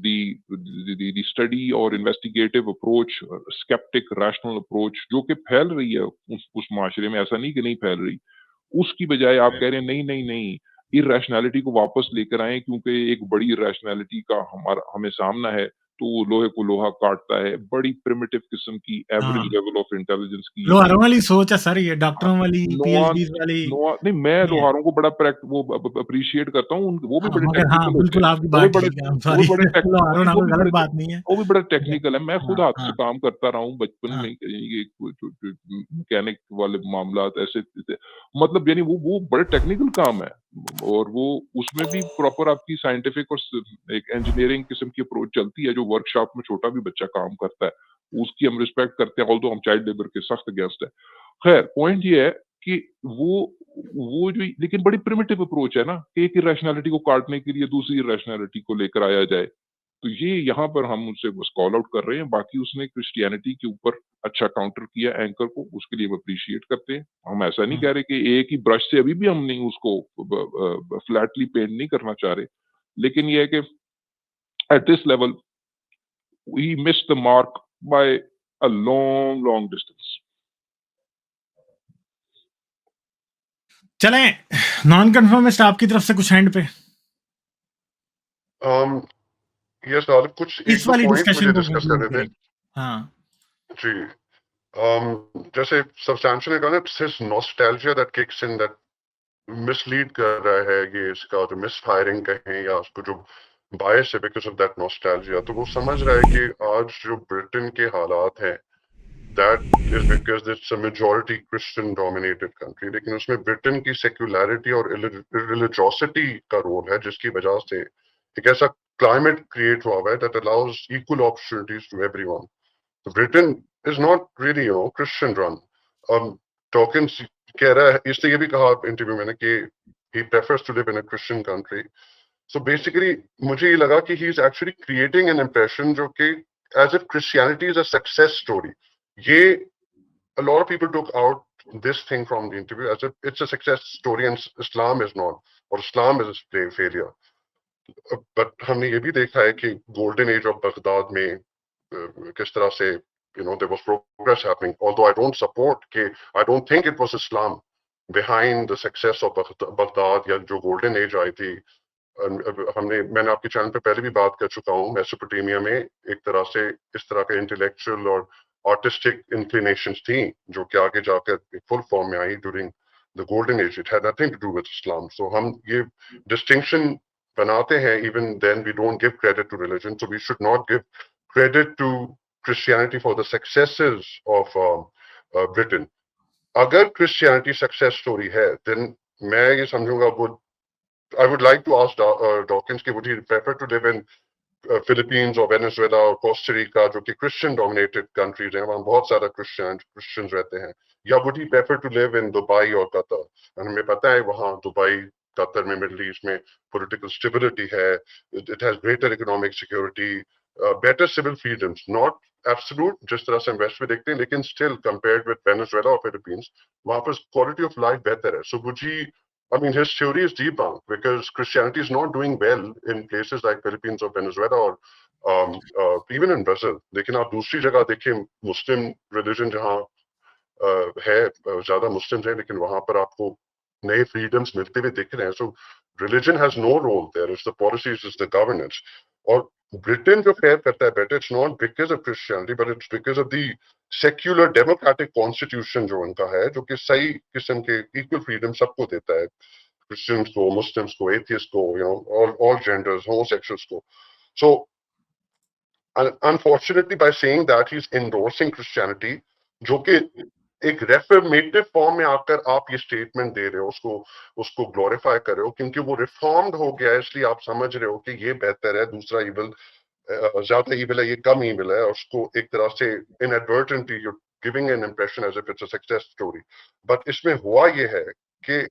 S3: the study और investigative approach, skeptic rational approach जो कि फैल रही है उस माशरे में, ऐसा नहीं कि नहीं फैल रही, उसकी बजाय आप कह रहे हैं नहीं नहीं नहीं, इरेशनैलिटी को वापस लेकर आए क्योंकि एक बड़ी इरेशनैलिटी का हमें सामना है, तो वो लोहे को लोहा काटता है। बड़ी प्रिमिटिव किस्म की एवरेज
S1: हाँ।
S3: लेवल ऑफ इंटेलिजेंस की
S1: लोहारों वाली सोच है सर, ये डॉक्टरों वाली,
S3: लोहा
S1: पीएचडीज वाली
S3: नहीं, मैं
S1: नहीं है।
S3: लोहारों को बड़ा वो अप्रिशिएट करता हूँ, वो भी बड़े
S1: मगर हाँ,
S3: टेक्निकल होते
S1: बिल्कुल
S3: हैं,
S1: आपकी
S3: वो भी
S1: बात
S3: बड़े
S1: ठीक है, I'm
S3: वो
S1: sorry।
S3: भी बड़े टेक
S1: लोहारों ना
S3: वो
S1: कोई
S3: भी
S1: गलत
S3: बड़े
S1: बात नहीं है।
S3: वो भी बड़ा टेक्निकल है। मैं खुद
S1: हाँ,
S3: हाथ से
S1: हाँ,
S3: काम करता रहा हूँ बचपन
S1: हाँ।
S3: में, ये मैकेनिक वाले मामलात ऐसे मतलब यानी वो बड़े टेक्निकल काम है, और वो उसमें भी प्रॉपर आपकी साइंटिफिक और एक इंजीनियरिंग किस्म की अप्रोच चलती है, जो वर्कशॉप में छोटा भी बच्चा काम करता है उसकी हम रिस्पेक्ट करते हैं, ऑल्दो हम चाइल्ड लेबर के सख्त अगेंस्ट है। खैर पॉइंट ये है कि वो जो लेकिन बड़ी प्रिमिटिव अप्रोच है ना, कि एक इरेशनैलिटी को काटने के लिए दूसरी इरेशनैलिटी को लेकर आया जाए, तो ये यहाँ पर हम उनसे बस कॉल आउट कर रहे हैं। बाकी उसने क्रिश्चियनिटी के ऊपर अच्छा काउंटर किया एंकर को, उसके लिए हम अप्रिशिएट करते हैं। हम ऐसा नहीं कह रहे कि एक ही ब्रश से अभी भी हम नहीं उसको फ्लैटली पेंट नहीं करना चाह रहे, लेकिन ये है कि at this level he missed the mark by a long distance.
S1: चलें नॉन कन्फर्मिस्ट आपकी तरफ से कुछ हैंड पे
S5: यस गालिब, कुछ एक
S1: इस
S5: दो
S1: वाली
S5: पॉइंट मुझे
S1: डिस्कशन को
S5: डिस्कस
S1: कंक्लूड
S5: करने थे।
S1: करें। हाँ,
S5: जी, जैसे सब्सटैंशियल ने कहा ना, it's nostalgia that kicks in, that mislead कर रहा है, ये इसका जो मिसफायरिंग कहें या उसको जो बायस है बिकॉज ऑफ दैट नॉस्टैल्जिया, तो वो समझ रहा है कि आज जो ब्रिटेन के हालात हैं that is because it's a majority Christian dominated country, लेकिन उसमें ब्रिटेन की सेक्युलरिटी और रिलीजियोसिटी का रोल है, जिसकी वजह से एक ऐसा क्लाइमेट क्रिएट हुआ है that allows equal opportunities to everyone. So Britain is not really, Christian run. Dawkins कह रहा है, इसने ये भी कहा इंटरव्यू में कि he prefers to live in a Christian country. So basically मुझे ये लगा कि he is actually creating an impression जो कि as if Christianity is a success story. ये a lot of people took out this thing from the interview as if it's a success story and Islam is not, or Islam is a failure. But हमने ये भी देखा है कि golden age of Baghdad में किस तरह से there was progress happening, although I don't support I don't think it was Islam behind the success of Baghdad या जो golden age आई थी। मैंने आपके चैनल पे पहले भी बात कर चुका हूँ, मेसोपोटामिया में एक तरह से इस तरह के इंटेलेक्चुअल और आर्टिस्टिक इंक्लिनेशंस थी जो कि आगे जाकर फुल फॉर्म में आई during the golden age. It had nothing to do with Islam. So हम ये डिस्टिंक्शन बनाते हैं, even then we don't give credit to religion, so we should not give credit to Christianity for the successes of Britain. अगर Christianity success story है, then मैं ये समझूंगा I would like to ask Dawkins, would he prefer to live in Philippines or Venezuela or Costa Rica, जो कि Christian dominated countries हैं, वहाँ बहुत सारा Christians रहते हैं, या would he prefer to live in Dubai or Qatar? और हमें पता है वहाँ दुबई, कतर में, मिडिल ईस्ट में political stability है, it has greater economic security, better civil freedoms, not absolute जिस तरह से हम वेस्ट में देखते हैं, लेकिन still compared with Venezuela or Philippines, वहाँ पर quality of life बेहतर है. So would he, I mean, his theory is debunked because Christianity is not doing well in places like Philippines or Venezuela or even in Brazil. लेकिन आप दूसरी जगह देखिए, मुस्लिम religion जहाँ है, ज्यादा मुस्लिम्स हैं, लेकिन वहां पर आपको नए फ्रीडम्स मिलते हुए दिख रहे हैं. So religion has no role there, it's the policies, it's the governance. और ब्रिटेन जो फेयर करता है better, it's not because of Christianity but it's because of the secular democratic constitution जो उनका है, जो कि सही किस्म के इक्वल फ्रीडम सबको देता है, क्रिश्चियंस को, मुस्लिम्स को, एथियस्ट को, ऑल जेंडर्स, होमोसेक्सुअल्स को. So unfortunately by saying that he is endorsing Christianity, जो कि एक रेफॉर्मेटिव फॉर्म में आकर आप ये स्टेटमेंट दे रहे हो, उसको ग्लोरीफाई कर रहे हो, क्योंकि वो रिफॉर्म्ड हो गया है, इसलिए आप समझ रहे हो कि ये बेहतर है, दूसरा इविल ज्यादा इविल है, ये कम इविल है, और उसको एक तरह से inadvertently you giving an impression as if it's a success story. But इसमें हुआ ये है कि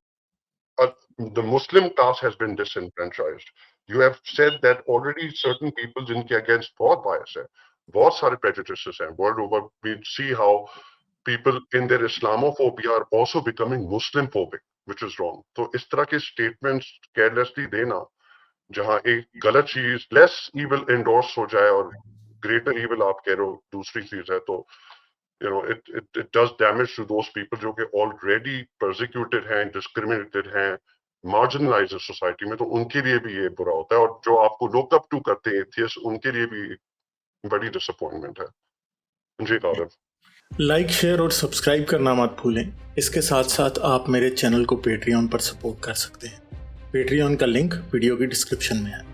S5: the Muslim class has been disenfranchised. You have said that already certain people जिनके against बहुत bias है, बहुत सारे prejudices हैं. World over, we see how people in their Islamophobia are also becoming Muslim phobic, which is wrong. तो इस तरह के statements carelessly देना, जहाँ एक गलत चीज लेस इविल एंडोर्स हो जाए और ग्रेटर इविल आप कह रहे हो दूसरी चीज है, तो you know it does damage to those people जो कि already persecuted हैं, discriminated हैं, marginalized सोसाइटी में, तो उनके लिए भी ये बुरा होता है। और जो आपको look up to करते हैं एथियस्ट, उनके लिए भी बड़ी डिसअपॉइंटमेंट है। जी गौरव,
S1: लाइक, शेयर और सब्सक्राइब करना मत भूलें। इसके साथ साथ आप मेरे चैनल को पेट्रियन पर सपोर्ट कर सकते हैं। पेट्रियन का लिंक वीडियो की डिस्क्रिप्शन में है।